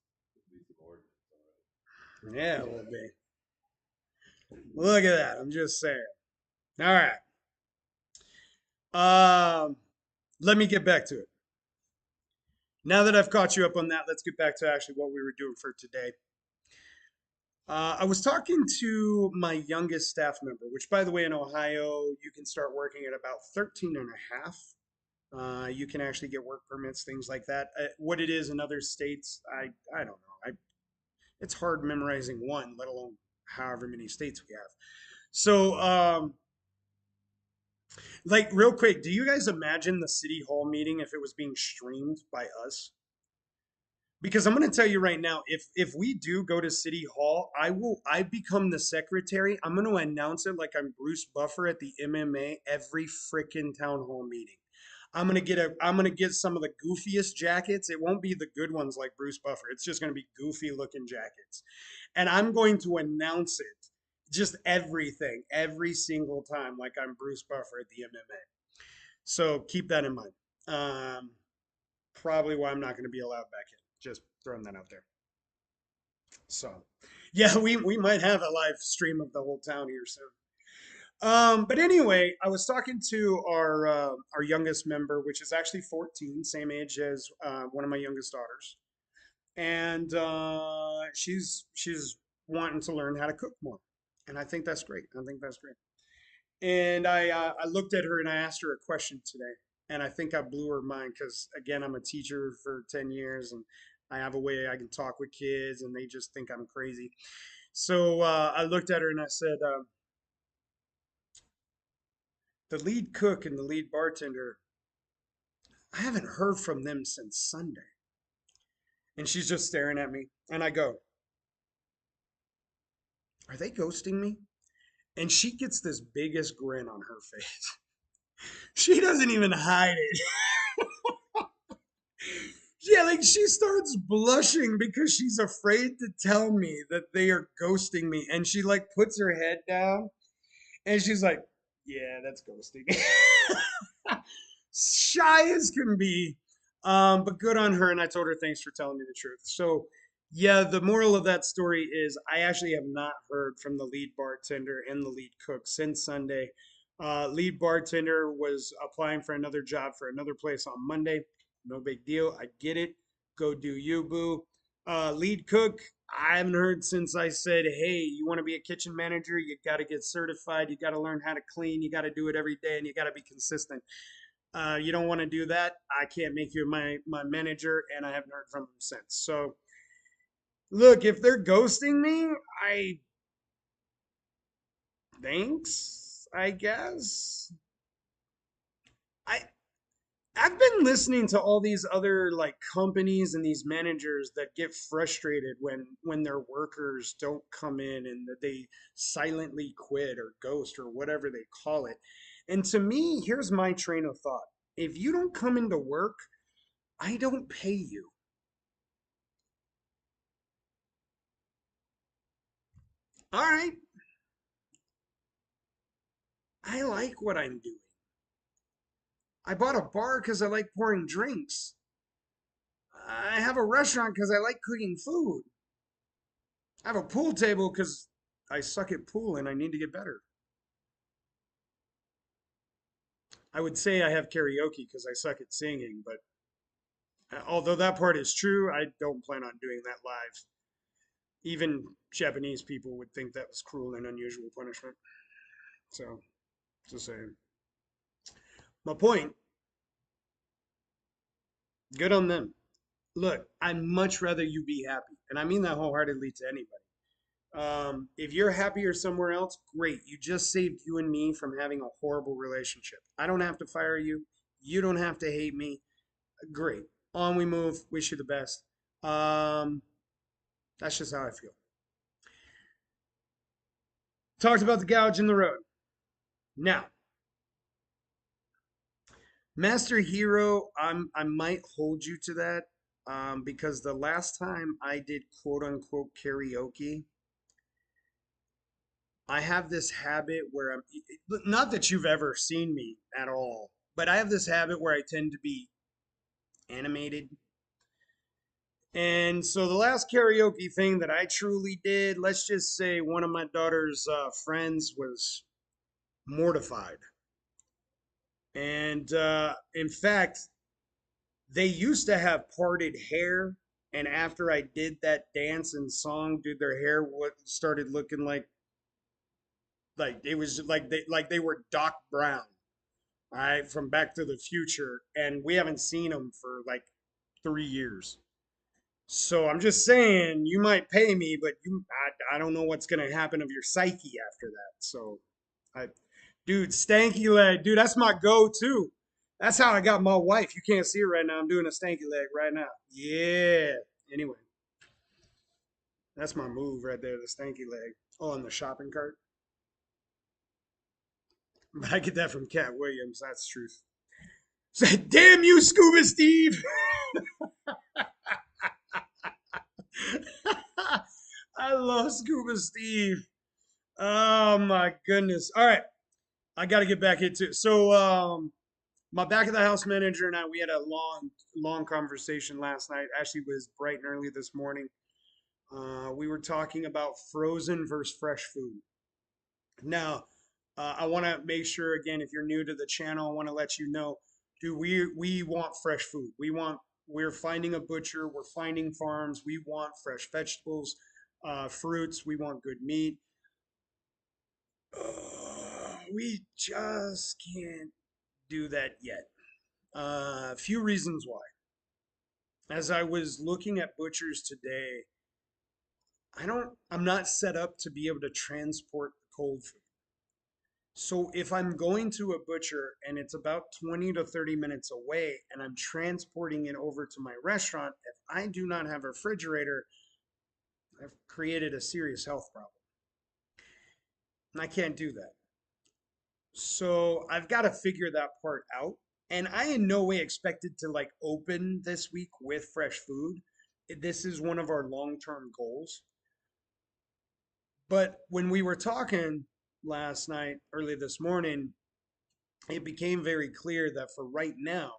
Yeah, it will be. Look at that. I'm just saying. All right. Let me get back to it. Now that I've caught you up on that, let's get back to actually what we were doing for today. I was talking to my youngest staff member, which, by the way, in Ohio, you can start working at about 13 and a half. You can actually get work permits, things like that. What it is in other states, I don't know. It's hard memorizing one, let alone however many states we have. So, like, real quick, do you guys imagine the city hall meeting if it was being streamed by us? Because I'm going to tell you right now, if we do go to City Hall, I become the secretary. I'm going to announce it like I'm Bruce Buffer at the MMA every freaking town hall meeting. I'm going to get some of the goofiest jackets. It won't be the good ones like Bruce Buffer. It's just going to be goofy looking jackets. And I'm going to announce it just everything every single time like I'm Bruce Buffer at the MMA. So keep that in mind. Um, Probably why I'm not going to be allowed back in. Just throwing that out there. So, yeah, we might have a live stream of the whole town here soon. But anyway, I was talking to our youngest member, which is actually 14, same age as one of my youngest daughters, and she's wanting to learn how to cook more, and I think that's great. I think that's great. And I looked at her and I asked her a question today, and I think I blew her mind because again, I'm a teacher for 10 years, and I have a way I can talk with kids, and they just think I'm crazy. So I looked at her and I said, "The lead cook and the lead bartender, I haven't heard from them since Sunday." And she's just staring at me, and I go, "Are they ghosting me?" And she gets this biggest grin on her face. She doesn't even hide it. Yeah, like she starts blushing because she's afraid to tell me that they are ghosting me. And she like puts her head down and she's like, "Yeah, that's ghosting." Shy as can be. But good on her. And I told her thanks for telling me the truth. So, yeah, the moral of that story is I actually have not heard from the lead bartender and the lead cook since Sunday. Lead bartender was applying for another job for another place on Monday. No big deal. I get it. Go do you, boo. Lead cook, I haven't heard since I said, "Hey, you want to be a kitchen manager? You got to get certified. You got to learn how to clean. You got to do it every day, and you got to be consistent." You don't want to do that. I can't make you my manager, and I haven't heard from them since. So, look, if they're ghosting me, I thanks, I guess. I I've been listening to all these other like companies and these managers that get frustrated when their workers don't come in and that they silently quit or ghost or whatever they call it. And to me, here's my train of thought. If you don't come into work, I don't pay you. All right, I like what I'm doing. I bought a bar because I like pouring drinks. I have a restaurant because I like cooking food. I have a pool table because I suck at pool and I need to get better. I would say I have karaoke because I suck at singing, but although that part is true, I don't plan on doing that live. Even Japanese people would think that was cruel and unusual punishment. So, just saying. My point, good on them. Look, I'd much rather you be happy. And I mean that wholeheartedly to anybody. If you're happier somewhere else, great. You just saved you and me from having a horrible relationship. I don't have to fire you. You don't have to hate me. Great. On we move. Wish you the best. Um, that's just how I feel. Talked about the gouge in the road. Now, Master Hero, I might hold you to that because the last time I did quote unquote karaoke, I have this habit where not that you've ever seen me at all, but I have this habit where I tend to be animated. And so the last karaoke thing that I truly did, let's just say one of my daughter's friends was mortified. And in fact, they used to have parted hair. And after I did that dance and song, dude, their hair started looking like it was like they were Doc Brown, all right, from Back to the Future, and we haven't seen them for like 3 years. So I'm just saying, you might pay me, but I don't know what's gonna happen of your psyche after that. So, I, dude, stanky leg, dude, that's my go-to. That's how I got my wife. You can't see it right now. I'm doing a stanky leg right now. Yeah. Anyway, that's my move right there, the stanky leg. Oh, on the shopping cart. But I get that from Cat Williams. That's truth. Say, damn you, Scuba Steve. I love Scuba Steve. Oh my goodness. All right, I got to get back into it. So, my back of the house manager and I, we had a long conversation last night. Actually, was bright and early this morning. We were talking about frozen versus fresh food. Now, I want to make sure again, if you're new to the channel, I want to let you know, dude, we want fresh food. We're finding a butcher, we're finding farms. We want fresh vegetables, fruits. We want good meat. We just can't do that yet. A few reasons why. As I was looking at butchers today, I'm not set up to be able to transport cold food. So if I'm going to a butcher and it's about 20 to 30 minutes away and I'm transporting it over to my restaurant, if I do not have a refrigerator, I've created a serious health problem. And I can't do that. So I've got to figure that part out. And I in no way expected to like open this week with fresh food. This is one of our long-term goals. But when we were talking last night, early this morning, it became very clear that for right now,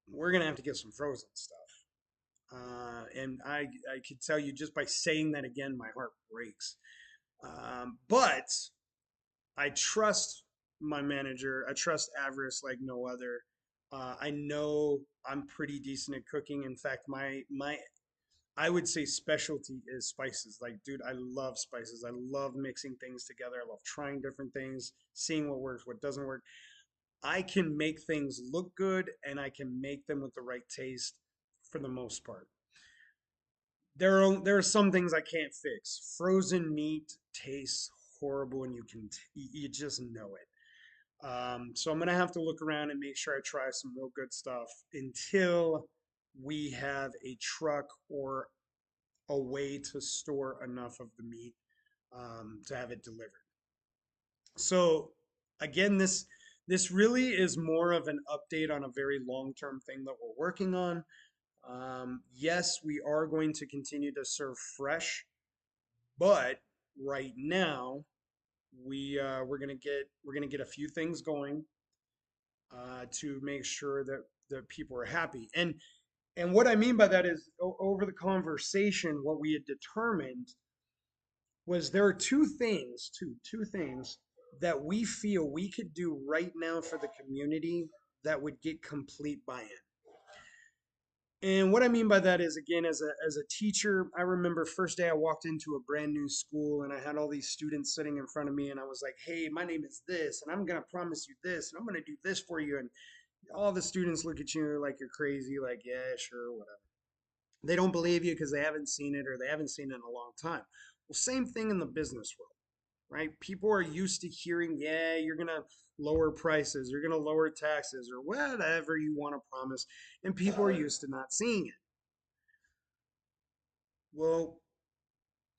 we're gonna have to get some frozen stuff. And I could tell you just by saying that again, my heart breaks. But I trust my manager. I trust Avarice like no other. I know I'm pretty decent at cooking. In fact, my I would say specialty is spices. Like, dude, I love spices. I love mixing things together. I love trying different things, seeing what works, what doesn't work. I can make things look good and I can make them with the right taste for the most part. There are some things I can't fix. Frozen meat tastes horrible and you just know it. So I'm gonna have to look around and make sure I try some real good stuff until we have a truck or a way to store enough of the meat to have it delivered. So again, this really is more of an update on a very long-term thing that we're working on. Yes, we are going to continue to serve fresh, but right now we're gonna get a few things going to make sure that people are happy. And what I mean by that is over the conversation, what we had determined was there are two things that we feel we could do right now for the community that would get complete buy-in. And what I mean by that is, again, as a teacher, I remember first day I walked into a brand new school and I had all these students sitting in front of me and I was like, hey, my name is this and I'm gonna promise you this and I'm gonna do this for you. And all the students look at you like you're crazy, like, yeah, sure, whatever. They don't believe you because they haven't seen it or they haven't seen it in a long time. Well, same thing in the business world, right? People are used to hearing, yeah, you're going to lower prices, you're going to lower taxes, or whatever you want to promise. And people are used to not seeing it. Well,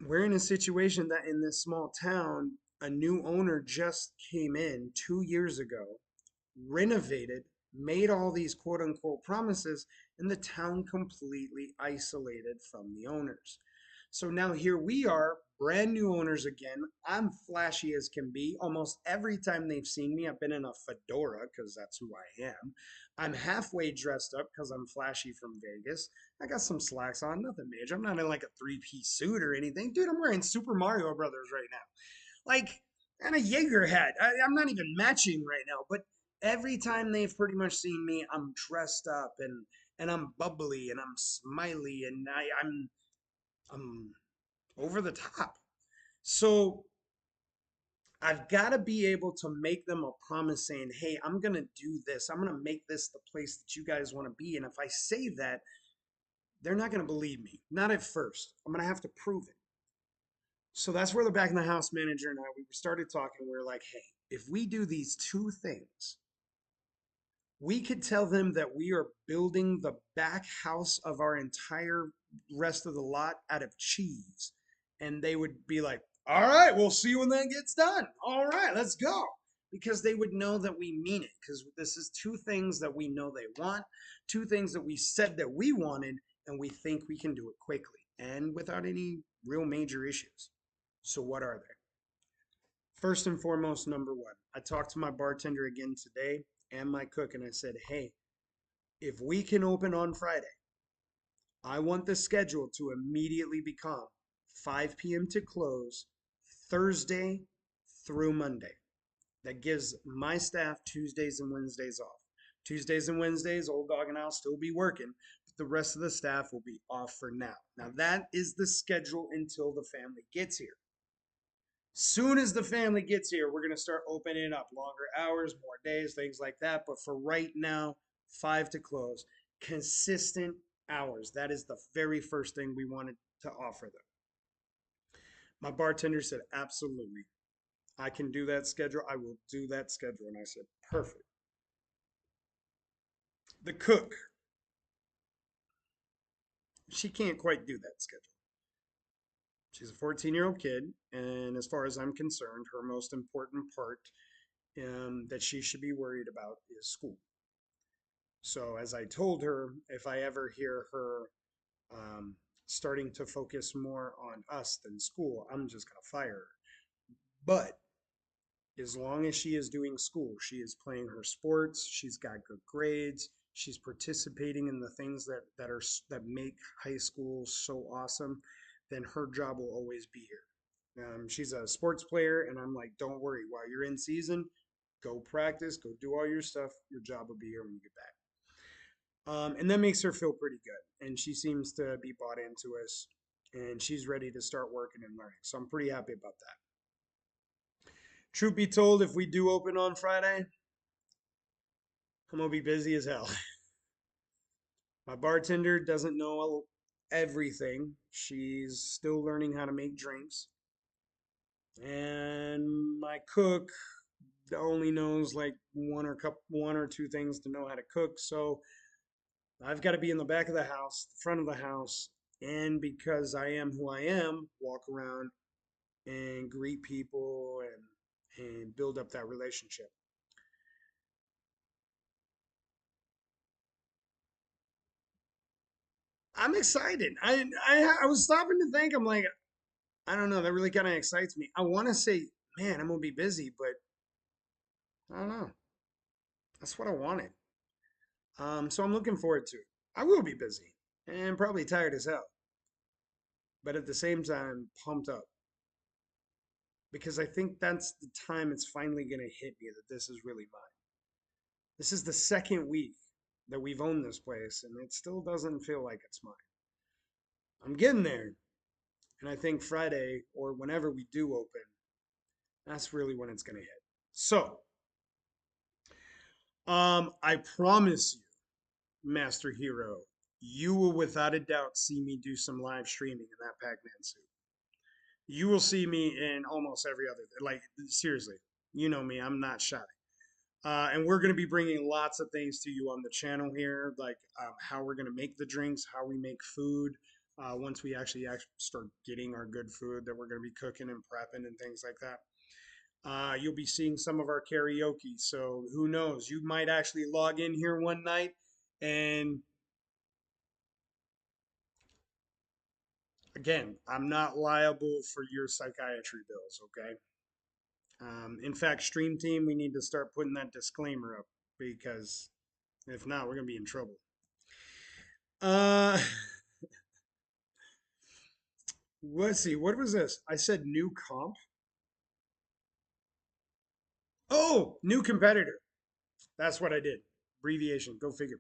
we're in a situation that in this small town, a new owner just came in 2 years ago, renovated, made all these quote unquote promises, and the town completely isolated from the owners. So now here we are, brand new owners again. I'm flashy as can be. Almost every time they've seen me, I've been in a fedora because that's who I am. I'm halfway dressed up because I'm flashy from Vegas. I got some slacks on, nothing major. I'm not in like a three-piece suit or anything. Dude, I'm wearing Super Mario Brothers right now. Like, and a Jaeger hat. I'm not even matching right now, but every time they've pretty much seen me, I'm dressed up and I'm bubbly and I'm smiley and I'm over the top. So I've got to be able to make them a promise saying, hey, I'm going to do this. I'm going to make this the place that you guys want to be. And if I say that, they're not going to believe me. Not at first. I'm going to have to prove it. So that's where the back in the house manager and I, we started talking. We were like, hey, if we do these two things, We could tell them that we are building the back house of our entire rest of the lot out of cheese. And they would be like, all right, we'll see when that gets done. All right, let's go. Because they would know that we mean it. Because this is two things that we know they want, two things that we said that we wanted, and we think we can do it quickly and without any real major issues. So, what are they? First and foremost, number one, I talked to my bartender again today and my cook, and I said, hey, if we can open on Friday, I want the schedule to immediately become 5 p.m. to close Thursday through Monday. That gives my staff Tuesdays and Wednesdays off. Tuesdays and Wednesdays, old dog and I'll still be working, but the rest of the staff will be off for now. Now, that is the schedule until the family gets here. Soon as the family gets here, we're going to start opening up longer hours, more days, things like that. But for right now, 5 to close, consistent hours. That is the very first thing we wanted to offer them. My bartender said, absolutely. I can do that schedule. I will do that schedule. And I said, perfect. The cook, she can't quite do that schedule. She's a 14-year-old kid. And as far as I'm concerned, her most important part that she should be worried about is school. So, as I told her, if I ever hear her um, starting to focus more on us than school, I'm just going to fire her. But as long as she is doing school, she is playing her sports, she's got good grades, she's participating in the things that make high school so awesome, then her job will always be here. She's a sports player, and I'm like, don't worry, while you're in season, go practice, go do all your stuff. Your job will be here when you get back. And that makes her feel pretty good. And she seems to be bought into us, and she's ready to start working and learning. So I'm pretty happy about that. Truth be told, if we do open on Friday, I'm going to be busy as hell. My bartender doesn't know everything. She's still learning how to make drinks. And my cook only knows like one or two things to know how to cook. So I've got to be in the back of the house, the front of the house, and because I am who I am, walk around and greet people and build up that relationship. I'm excited. I was stopping to think. I'm like, I don't know. That really kind of excites me. I want to say, man, I'm gonna be busy, but I don't know. That's what I wanted. So I'm looking forward to it. I will be busy and probably tired as hell, but at the same time, pumped up because I think that's the time it's finally gonna hit me that this is really mine. This is the second week that we've owned this place, and it still doesn't feel like it's mine. I'm getting there, and I think Friday or whenever we do open, that's really when it's gonna hit. So, I promise you, Master Hero, you will without a doubt see me do some live streaming in that Pac-Man suit. You will see me in almost every other, like seriously, you know me, I'm not shy. And we're going to be bringing lots of things to you on the channel here, like how we're going to make the drinks, how we make food. Once we actually start getting our good food that we're going to be cooking and prepping and things like that. You'll be seeing some of our karaoke. So who knows? You might actually log in here one night and again, I'm not liable for your psychiatry bills, okay? In fact, Stream Team, we need to start putting that disclaimer up because if not, we're going to be in trouble. Uh, let's see. What was this? I said new comp. Oh, new competitor. That's what I did. Abbreviation. Go figure.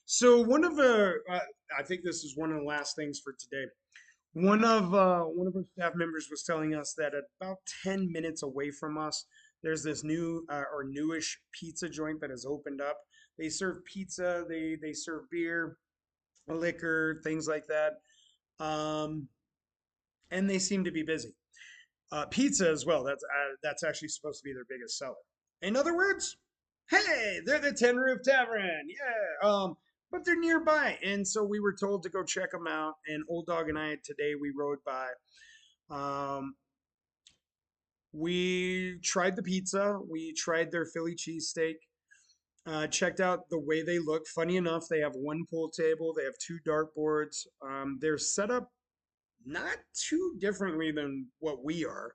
So I think this is one of the last things for today. One of our staff members was telling us that at about 10 minutes away from us, there's this new or newish pizza joint that has opened up. They serve pizza. They serve beer, liquor, things like that. Um, and they seem to be busy. Pizza as well. That's actually supposed to be their biggest seller. In other words, hey, they're the Tin Roof Tavern. Yeah. But they're nearby. And so we were told to go check them out. And Old Dog and I today we rode by. Um, we tried the pizza. We tried their Philly cheesesteak. Checked out the way they look. Funny enough, they have one pool table. They have two dartboards. They're set up not too differently than what we are.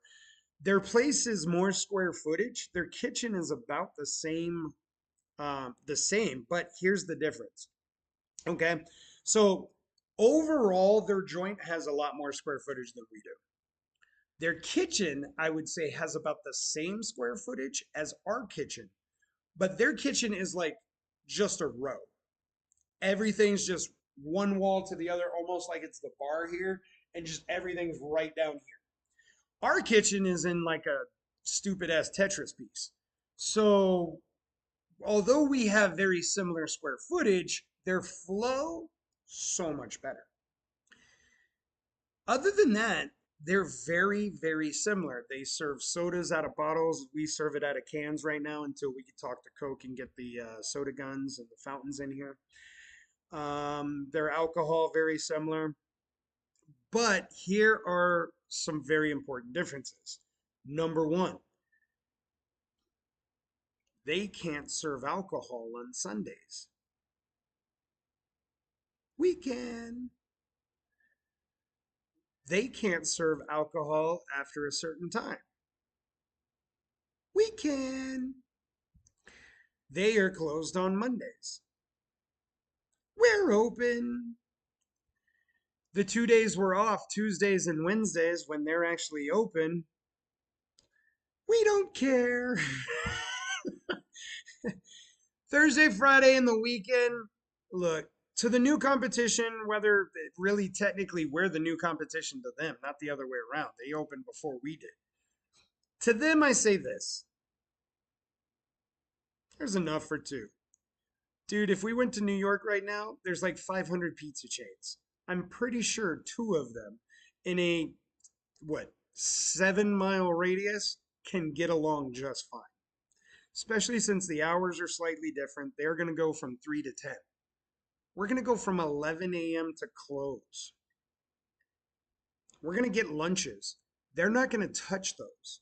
Their place is more square footage. Their kitchen is about the same. But here's the difference. Okay, so overall, their joint has a lot more square footage than we do. Their kitchen, I would say, has about the same square footage as our kitchen, but their kitchen is like just a row. Everything's just one wall to the other, almost like it's the bar here, and just everything's right down here. Our kitchen is in like a stupid ass Tetris piece. So, although we have very similar square footage, their flow so much better. Other than that, they're very, very similar. They serve sodas out of bottles. We serve it out of cans right now until we can talk to Coke and get the soda guns and the fountains in here. Their alcohol very similar, but here are some very important differences. Number one, they can't serve alcohol on Sundays. We can. They can't serve alcohol after a certain time. We can. They are closed on Mondays. We're open. The 2 days we're off, Tuesdays and Wednesdays, when they're actually open, we don't care. Thursday, Friday, and the weekend. Look, to the new competition, whether really technically we're the new competition to them, not the other way around. They opened before we did. To them, I say this: there's enough for two. Dude, if we went to New York right now, there's like 500 pizza chains. I'm pretty sure two of them in a, what, 7 mile radius can get along just fine. Especially since the hours are slightly different. They're going to go from 3 to 10. We're going to go from 11 a.m. to close. We're going to get lunches. They're not going to touch those.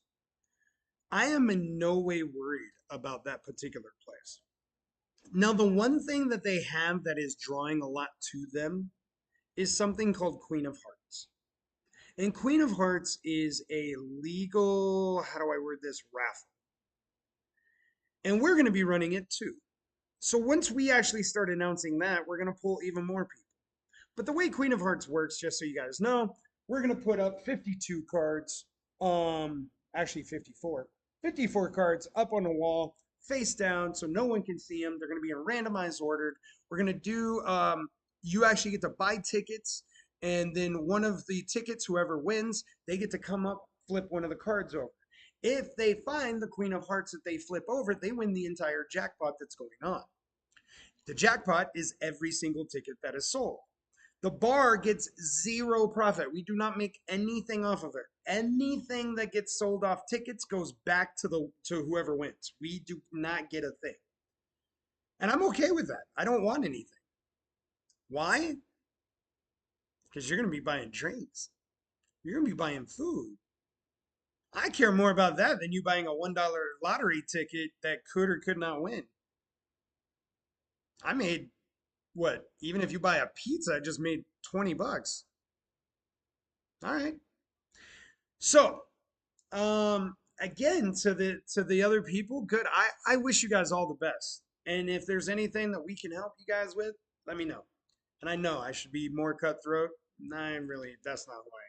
I am in no way worried about that particular place. Now, the one thing that they have that is drawing a lot to them is something called Queen of Hearts. And Queen of Hearts is a legal, how do I word this, raffle. And we're going to be running it too. So once we actually start announcing that, we're going to pull even more people. But the way Queen of Hearts works, just so you guys know, we're going to put up 52 cards, actually 54, 54 cards up on the wall, face down, so no one can see them. They're going to be in randomized order. We're going to do, you actually get to buy tickets, and then one of the tickets, whoever wins, they get to come up, flip one of the cards over. If they find the Queen of Hearts that they flip over, they win the entire jackpot that's going on. The jackpot is every single ticket that is sold. The bar gets zero profit. We do not make anything off of it. Anything that gets sold off tickets goes back to whoever wins. We do not get a thing. And I'm okay with that. I don't want anything. Why? Because you're going to be buying drinks. You're going to be buying food. I care more about that than you buying a $1 lottery ticket that could or could not win. I made what? Even if you buy a pizza, I just made 20 bucks. All right. So, again, to the other people, good. I wish you guys all the best. And if there's anything that we can help you guys with, let me know. And I know I should be more cutthroat. Nah, really, that's not who I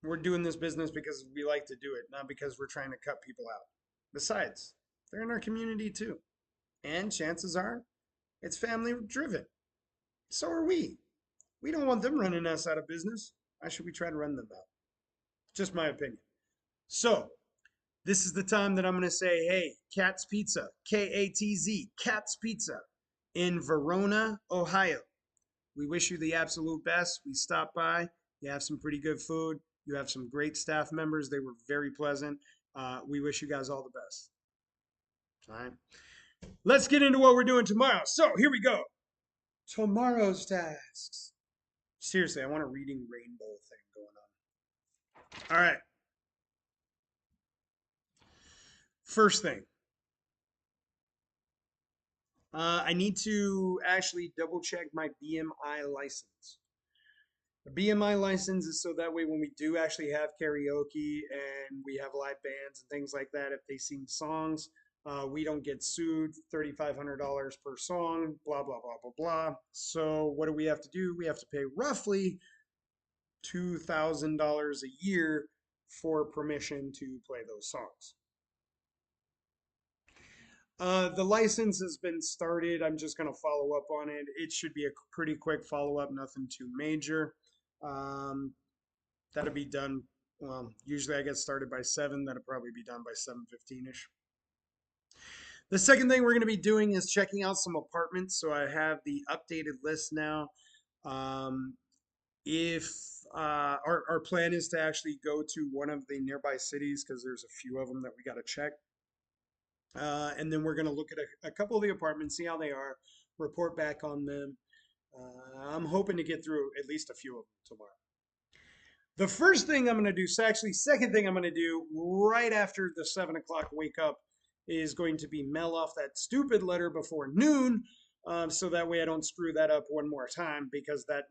am. We're doing this business because we like to do it, not because we're trying to cut people out. Besides, they're in our community too. And chances are, it's family driven. So are we. We don't want them running us out of business. Why should we try to run them out? Just my opinion. So, this is the time that I'm going to say, hey, Katz Pizza, Katz, Katz Pizza in Verona, Ohio. We wish you the absolute best. We stopped by. You have some pretty good food. You have some great staff members. They were very pleasant. We wish you guys all the best. All right. Let's get into what we're doing tomorrow. So here we go. Tomorrow's tasks. Seriously, I want a reading rainbow thing going on. All right. First thing, I need to actually double check my BMI license. The BMI license is so that way when we do actually have karaoke and we have live bands and things like that, if they sing songs, we don't get sued. $3,500 per song, blah, blah, blah, blah, blah. So, what do we have to do? We have to pay roughly $2,000 a year for permission to play those songs. The license has been started. I'm just going to follow up on it. It should be a pretty quick follow up, nothing too major. Um, that'll be done. Well, usually I get started by 7. That'll probably be done by 7:15 ish. The second thing we're going to be doing is checking out some apartments. So I have the updated list now. Um, if our plan is to actually go to one of the nearby cities because there's a few of them that we got to check. And then we're going to look at a couple of the apartments, see how they are, report back on them. I'm hoping to get through at least a few of them tomorrow. The first thing I'm going to do, so actually, second thing I'm going to do right after the 7 o'clock wake up is going to be mail off that stupid letter before noon. So that way I don't screw that up one more time because that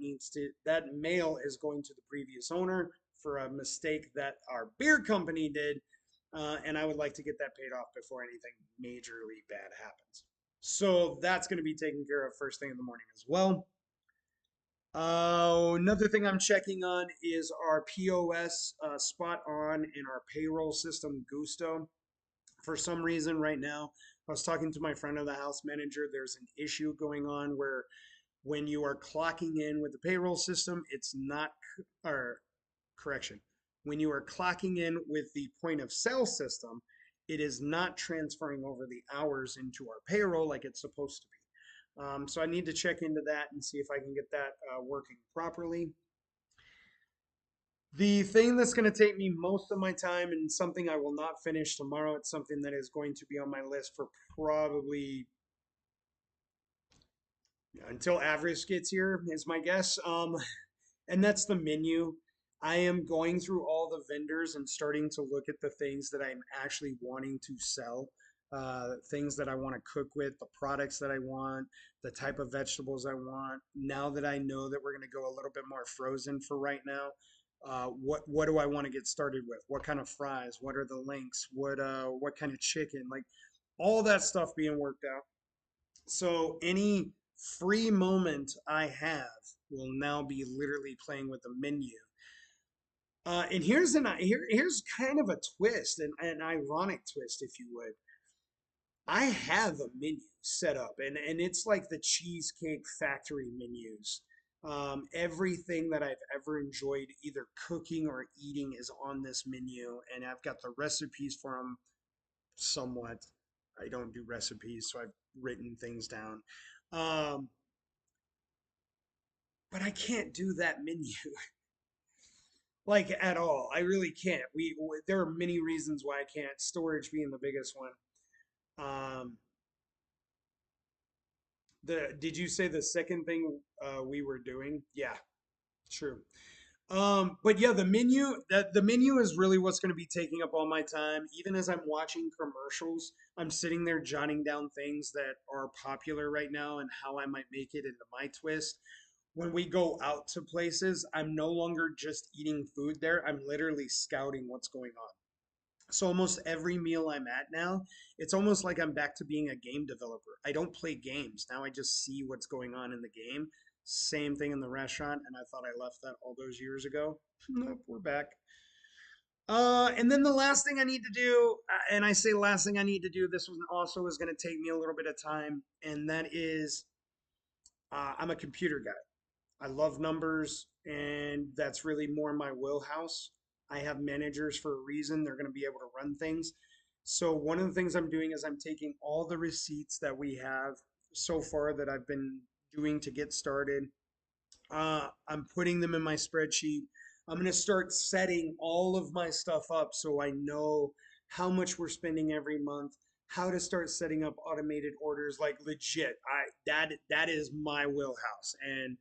mail is going to the previous owner for a mistake that our beer company did. And I would like to get that paid off before anything majorly bad happens. So that's going to be taken care of first thing in the morning as well. Another thing I'm checking on is our POS spot on in our payroll system, Gusto. For some reason, right now, I was talking to my friend of the house manager. There's an issue going on where when you are clocking in with the payroll system, it's not, or correction, when you are clocking in with the point of sale system, it is not transferring over the hours into our payroll like it's supposed to be. So I need to check into that and see if I can get that working properly. The thing that's going to take me most of my time and something I will not finish tomorrow, it's something that is going to be on my list for probably until Avarice gets here, is my guess. And that's the menu. I am going through all the vendors and starting to look at the things that I'm actually wanting to sell, things that I want to cook with, the products that I want, the type of vegetables I want. Now that I know that we're going to go a little bit more frozen for right now, what do I want to get started with? What kind of fries? What are the links? What kind of chicken? Like all that stuff being worked out. So any free moment I have will now be literally playing with the menu. And here's kind of a twist, an ironic twist, if you would. I have a menu set up, and it's like the Cheesecake Factory menus. Everything that I've ever enjoyed, either cooking or eating, is on this menu, and I've got the recipes for them somewhat. I don't do recipes, so I've written things down. Um, but I can't do that menu like at all. I really can't. There are many reasons why I can't. Storage being the biggest one. Um, the did you say the second thing we were doing? Yeah, true. But yeah, the menu is really what's going to be taking up all my time. Even as I'm watching commercials, I'm sitting there jotting down things that are popular right now and how I might make it into my twist. When we go out to places, I'm no longer just eating food there. I'm literally scouting what's going on. So almost every meal I'm at now, it's almost like I'm back to being a game developer. I don't play games. Now I just see what's going on in the game. Same thing in the restaurant, and I thought I left that all those years ago. Nope, we're back. And then the last thing I need to do, and I say last thing I need to do, this one also is going to take me a little bit of time, and that is I'm a computer guy. I love numbers, and that's really more my wheelhouse. I have managers for a reason. They're going to be able to run things. So, one of the things I'm doing is I'm taking all the receipts that we have so far that I've been doing to get started. I'm putting them in my spreadsheet. I'm going to start setting all of my stuff up so I know how much we're spending every month. how to start setting up automated orders, like legit. That is my wheelhouse. And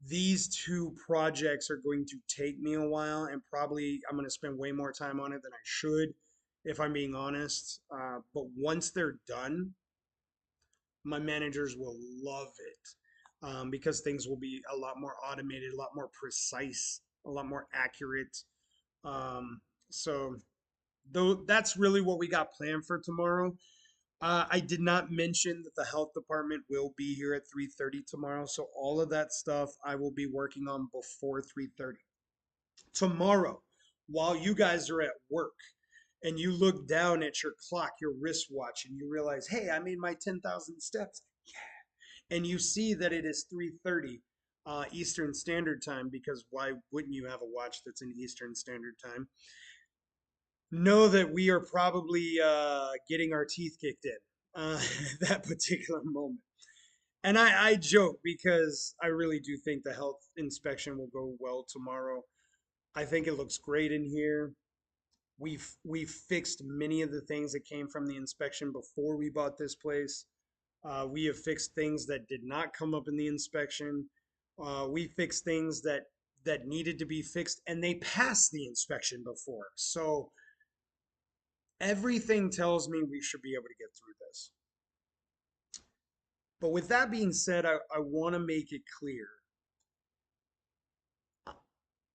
these two projects are going to take me a while, and probably I'm going to spend way more time on it than I should, if I'm being honest. But once they're done, my managers will love it, because things will be a lot more automated, a lot more precise, a lot more accurate. Um, so though that's really what we got planned for tomorrow. I did not mention that the health department will be here at 3:30 tomorrow, so all of that stuff I will be working on before 3:30 tomorrow. While you guys are at work and you look down at your clock, your wristwatch, and you realize, hey, I made my 10,000 steps, and you see that it is 3:30 Eastern Standard Time, because why wouldn't you have a watch that's in Eastern Standard Time? Know that we are probably getting our teeth kicked in that particular moment. And I joke because I really do think the health inspection will go well tomorrow. I think it looks great in here. We've fixed many of the things that came from the inspection before we bought this place. We have fixed things that did not come up in the inspection. We fixed things that needed to be fixed, and they passed the inspection before. So everything tells me we should be able to get through this. But with that being said, I want to make it clear.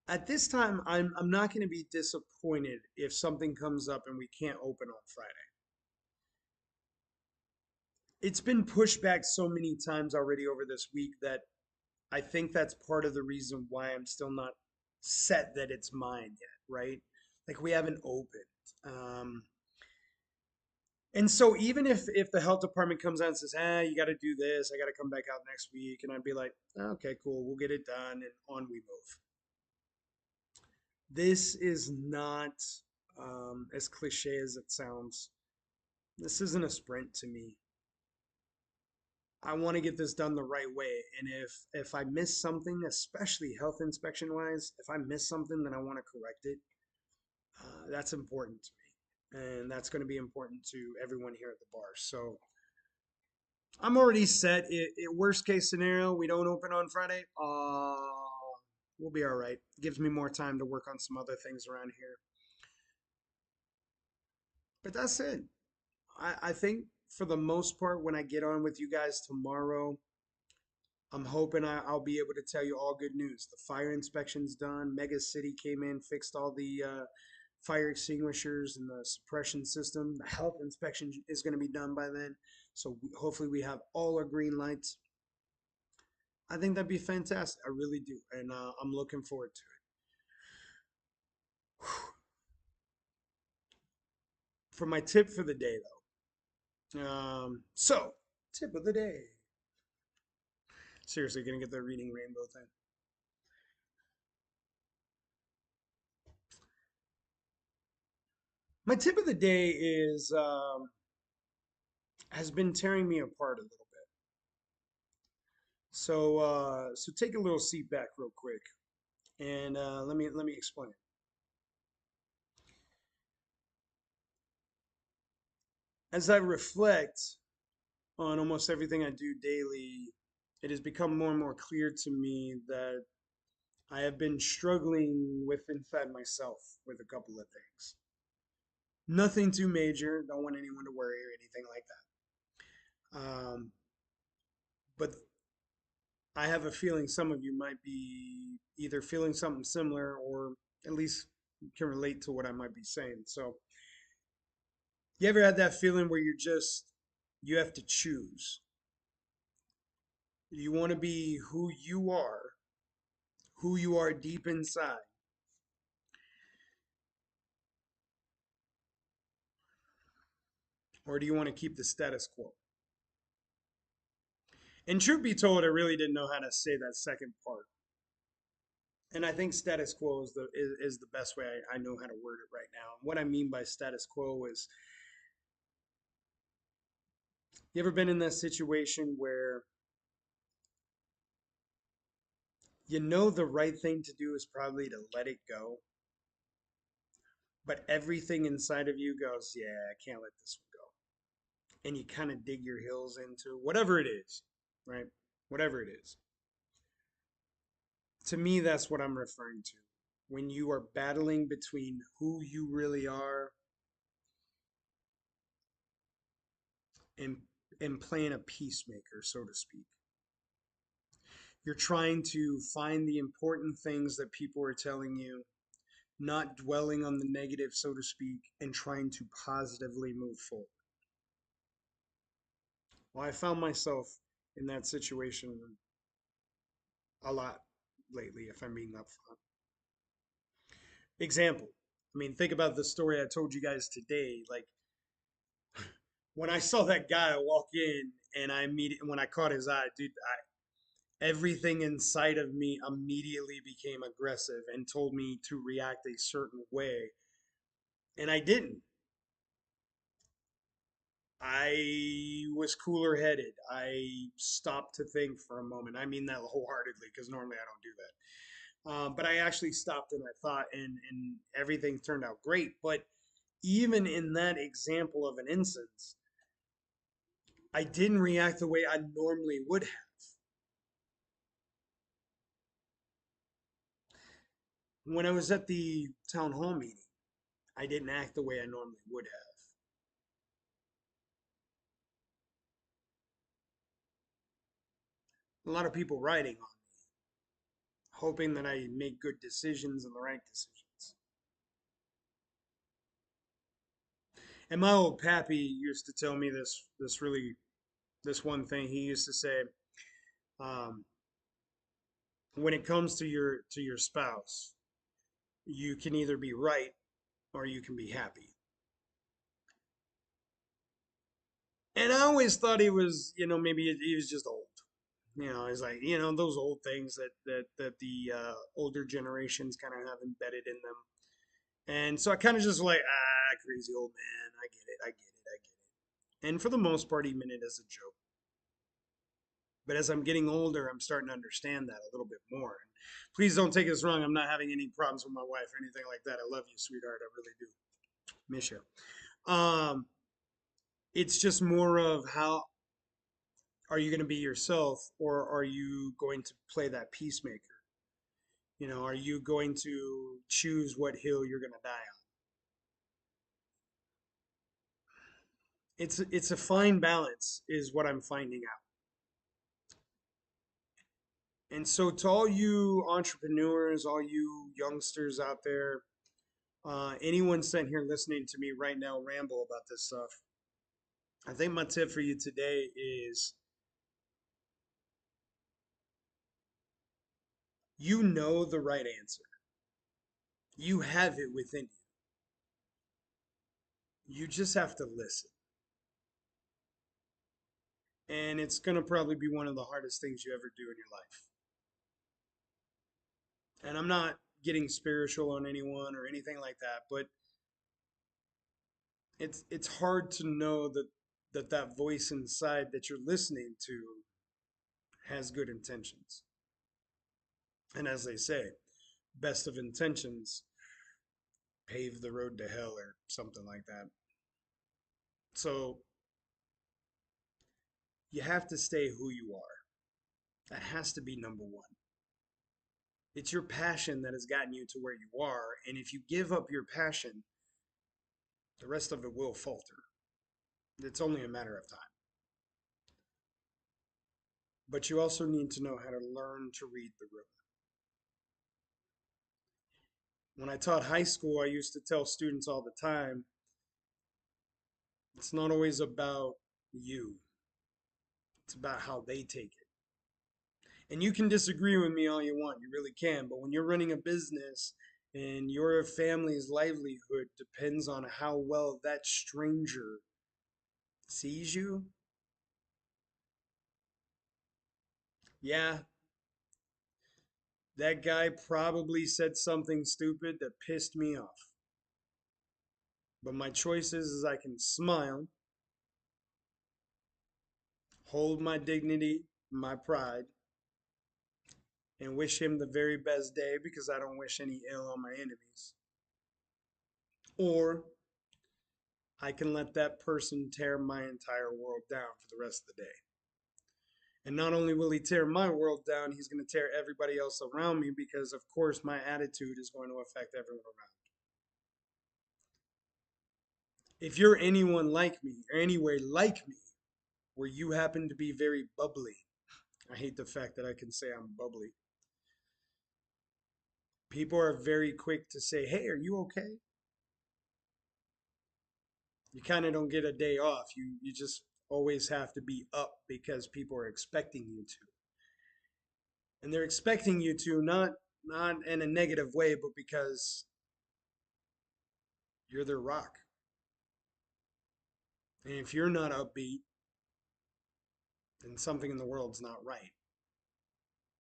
At this time, I'm not going to be disappointed if something comes up and we can't open on Friday. It's been pushed back so many times already over this week that I think that's part of the reason why I'm still not set that it's mine yet, right? Like we haven't opened. Um, and so even if the health department comes out and says, "Ah, you got to do this. I got to come back out next week," and I'd be like, "Okay, cool. We'll get it done," and on we move. This is not as cliche as it sounds. This isn't a sprint to me. I want to get this done the right way. And if I miss something, especially health inspection wise, if I miss something, then I want to correct it. That's important to me, and that's going to be important to everyone here at the bar. So I'm already set. Worst case scenario, we don't open on Friday. We'll be all right. Gives me more time to work on some other things around here. But that's it. I think for the most part, when I get on with you guys tomorrow, I'm hoping I'll be able to tell you all good news. The fire inspection's done. Mega City came in, fixed all the fire extinguishers and the suppression system. The health inspection is going to be done by then. So hopefully we have all our green lights. I think that'd be fantastic. I really do. And I'm looking forward to it. For my tip for the day, though. Tip of the day. Seriously, gonna get the reading rainbow thing. My tip of the day is has been tearing me apart a little bit. So take a little seat back real quick, and let me explain. As I reflect on almost everything I do daily, it has become more and more clear to me that I have been struggling with inside myself with a couple of things. Nothing too major. Don't want anyone to worry or anything like that. But I have a feeling some of you might be either feeling something similar or at least can relate to what I might be saying. So, you ever had that feeling where you have to choose? You want to be who you are deep inside, or do you want to keep the status quo? And truth be told, I really didn't know how to say that second part. And I think status quo is the best way I know how to word it right now. What I mean by status quo is, you ever been in that situation where you know the right thing to do is probably to let it go, but everything inside of you goes, yeah, I can't let this one go. and you kind of dig your heels into whatever it is, right? Whatever it is. To me, that's what I'm referring to. When you are battling between who you really are and playing a peacemaker, so to speak. You're trying to find the important things that people are telling you, not dwelling on the negative, so to speak, and trying to positively move forward. Well, I found myself in that situation a lot lately, if I'm being upfront. Example. I mean, think about the story I told you guys today. Like when I saw that guy walk in and when I caught his eye, dude, everything inside of me immediately became aggressive and told me to react a certain way. And I didn't. I was cooler headed. I stopped to think for a moment. I mean that wholeheartedly because normally I don't do that. But I actually stopped and I thought, and everything turned out great. But even in that example of an instance, I didn't react the way I normally would have. When I was at the town hall meeting, I didn't act the way I normally would have. A lot of people writing on me, hoping that I make good decisions and the right decisions. And my old pappy used to tell me this one thing. He used to say, um, when it comes to your spouse, you can either be right or you can be happy. And I always thought he was, maybe he was just old. It's like, those old things that the older generations kind of have embedded in them. And so I kind of just like, crazy old man. I get it. I get it. I get it. And for the most part, he meant it as a joke. But as I'm getting older, I'm starting to understand that a little bit more. And please don't take us wrong. I'm not having any problems with my wife or anything like that. I love you, sweetheart. I really do. Miss you. Um, it's just more of how are you going to be yourself or are you going to play that peacemaker? Are you going to choose what hill you're going to die on? It's a fine balance, is what I'm finding out. And so, to all you entrepreneurs, all you youngsters out there, anyone sitting here listening to me right now ramble about this stuff, I think my tip for you today is you know the right answer. You have it within you. You just have to listen. And it's going to probably be one of the hardest things you ever do in your life. And I'm not getting spiritual on anyone or anything like that, but it's hard to know that voice inside that you're listening to has good intentions. And as they say, best of intentions pave the road to hell or something like that. So you have to stay who you are. That has to be number one. It's your passion that has gotten you to where you are. And if you give up your passion, the rest of it will falter. It's only a matter of time. But you also need to know how to learn to read the room. When I taught high school, I used to tell students all the time it's not always about you, it's about how they take it. And you can disagree with me all you want, you really can. But when you're running a business and your family's livelihood depends on how well that stranger sees you, yeah, that guy probably said something stupid that pissed me off. But my choice is I can smile, hold my dignity, my pride, and wish him the very best day because I don't wish any ill on my enemies. Or I can let that person tear my entire world down for the rest of the day. And not only will he tear my world down, he's going to tear everybody else around me because, of course, my attitude is going to affect everyone around. If you're anyone like me, or anywhere like me, where you happen to be very bubbly, I hate the fact that I can say I'm bubbly. People are very quick to say, "Hey, are you okay?" You kind of don't get a day off. You just always have to be up because people are expecting you to. And they're expecting you to not in a negative way, but because you're their rock. And if you're not upbeat, then something in the world's not right.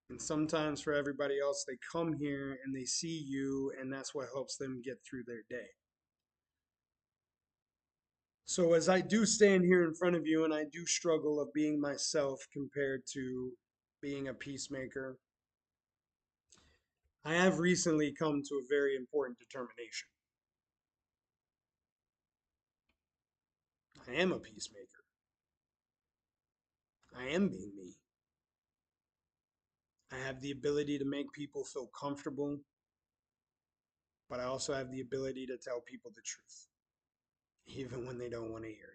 And sometimes for everybody else, they come here and they see you, and that's what helps them get through their day. So as I do stand here in front of you and I do struggle of being myself compared to being a peacemaker, I have recently come to a very important determination. I am a peacemaker. I am being me. I have the ability to make people feel comfortable, but I also have the ability to tell people the truth, even when they don't want to hear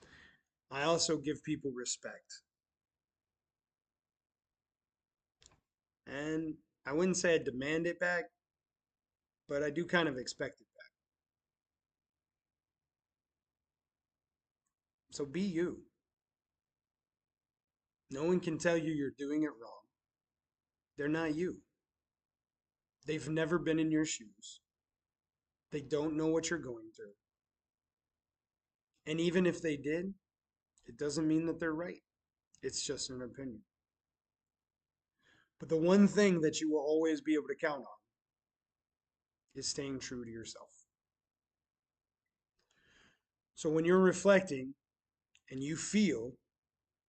it. I also give people respect. And I wouldn't say I demand it back, but I do kind of expect it back. So be you. No one can tell you you're doing it wrong. They're not you. They've never been in your shoes. They don't know what you're going through. And even if they did, it doesn't mean that they're right. It's just an opinion. But the one thing that you will always be able to count on is staying true to yourself. So when you're reflecting and you feel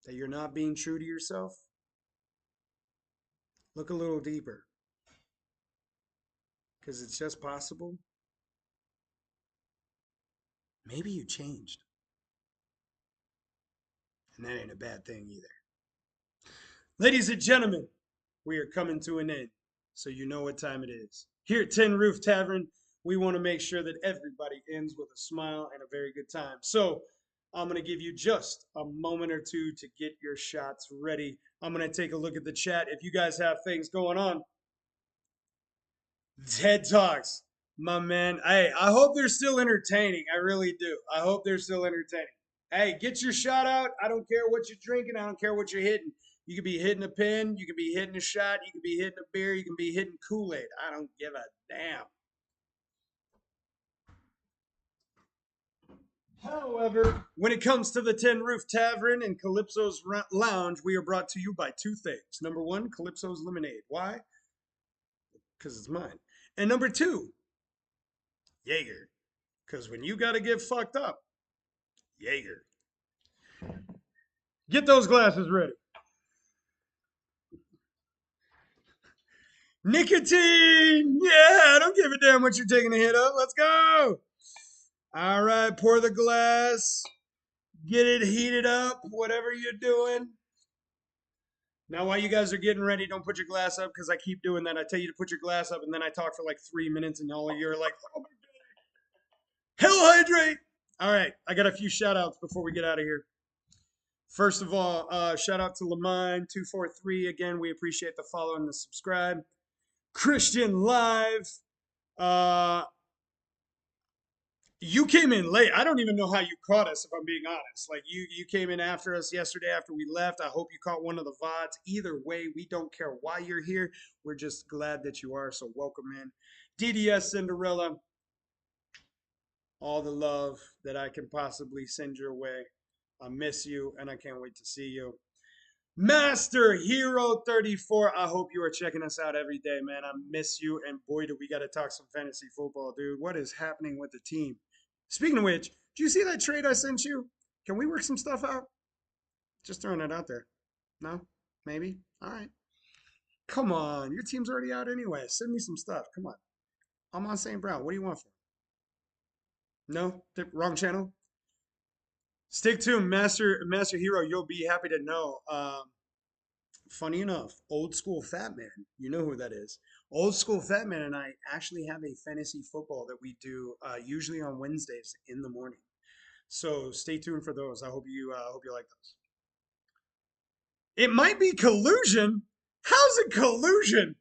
that you're not being true to yourself, look a little deeper because it's just possible. Maybe you changed. And that ain't a bad thing either. Ladies and gentlemen, we are coming to an end, so you know what time it is. Here at Tin Roof Tavern, we want to make sure that everybody ends with a smile and a very good time. So I'm going to give you just a moment or two to get your shots ready. I'm going to take a look at the chat. If you guys have things going on, TED Talks, my man. Hey, I hope they're still entertaining. I really do. I hope they're still entertaining. Hey, get your shot out. I don't care what you're drinking. I don't care what you're hitting. You could be hitting a pen. You could be hitting a shot. You could be hitting a beer. You can be hitting Kool-Aid. I don't give a damn. However, when it comes to the Tin Roof Tavern and Calypso's Lounge, we are brought to you by two things. Number one, Calypso's Lemonade. Why? Because it's mine. And number two, Jaeger. Because when you got to get fucked up, Jaeger. Get those glasses ready. Nicotine! Yeah, I don't give a damn what you're taking a hit of. Let's go! All right, pour the glass. Get it heated up, whatever you're doing. Now, while you guys are getting ready, don't put your glass up because I keep doing that. I tell you to put your glass up, and then I talk for like 3 minutes, and all of you are like, oh my God, hell hydrate! All right, I got a few shout outs before we get out of here. First of all, shout out to Lamine243. Again, we appreciate the follow and the subscribe. Christian Live. Uh, you came in late. I don't even know how you caught us, if I'm being honest. Like you came in after us yesterday after we left. I hope you caught one of the VODs. Either way, we don't care why you're here. We're just glad that you are. So welcome in. DDS Cinderella. All the love that I can possibly send your way. I miss you and I can't wait to see you. Master Hero 34. I hope you are checking us out every day, man. I miss you. And boy, do we got to talk some fantasy football, dude. What is happening with the team? Speaking of which, do you see that trade I sent you? Can we work some stuff out? Just throwing it out there. No? Maybe? All right. Come on. Your team's already out anyway. Send me some stuff. Come on. I'm on St. Brown. What do you want from me? No, wrong channel. Stick to Master Hero. You'll be happy to know. Funny enough, old school Fat Man. You know who that is. Old school Fat Man and I actually have a fantasy football that we do usually on Wednesdays in the morning. So stay tuned for those. I hope you like those. It might be collusion. How's it collusion?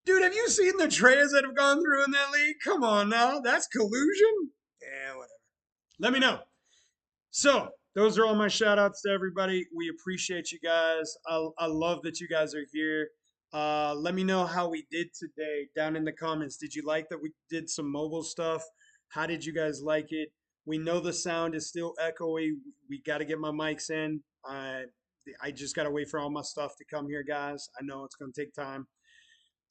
Dude, have you seen the trades that have gone through in that league? Come on now. That's collusion? Yeah, whatever. Let me know. So, those are all my shout outs to everybody. We appreciate you guys. I love that you guys are here. Let me know how we did today down in the comments. Did you like that we did some mobile stuff? How did you guys like it? We know the sound is still echoey. We got to get my mics in. I just got to wait for all my stuff to come here, guys. I know it's going to take time.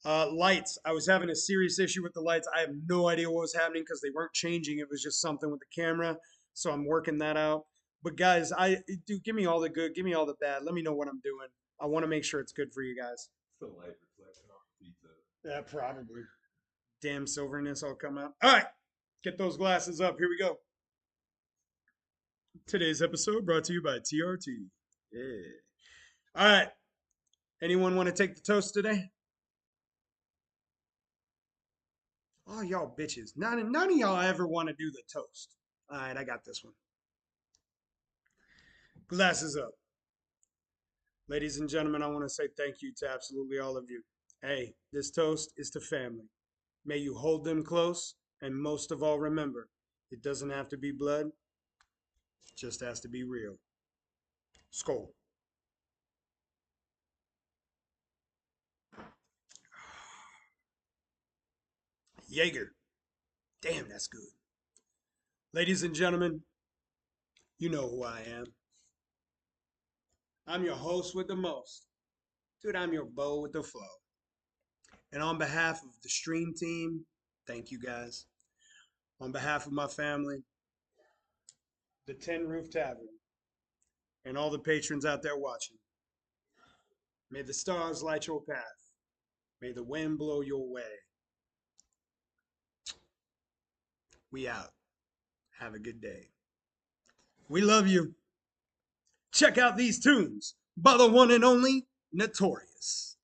Lights. I was having a serious issue with the lights. I have no idea what was happening because they weren't changing. It was just something with the camera. So I'm working that out. But guys, give me all the good, give me all the bad. Let me know what I'm doing. I want to make sure it's good for you guys. The light reflection on the pizza. Yeah, probably. Damn silverness all come out. All right, get those glasses up. Here we go. Today's episode brought to you by TRT. Yeah. All right. Anyone want to take the toast today? Oh, y'all bitches. None of y'all ever want to do the toast. All right, I got this one. Glasses up. Ladies and gentlemen, I want to say thank you to absolutely all of you. Hey, this toast is to family. May you hold them close, and most of all, remember, it doesn't have to be blood, it just has to be real. Skol. Jaeger. Damn, that's good. Ladies and gentlemen, you know who I am. I'm your host with the most. Dude, I'm your bow with the flow. And on behalf of the stream team, thank you guys. On behalf of my family, the Tin Roof Tavern, and all the patrons out there watching, may the stars light your path. May the wind blow your way. We out. Have a good day. We love you. Check out these tunes by the one and only Notorious.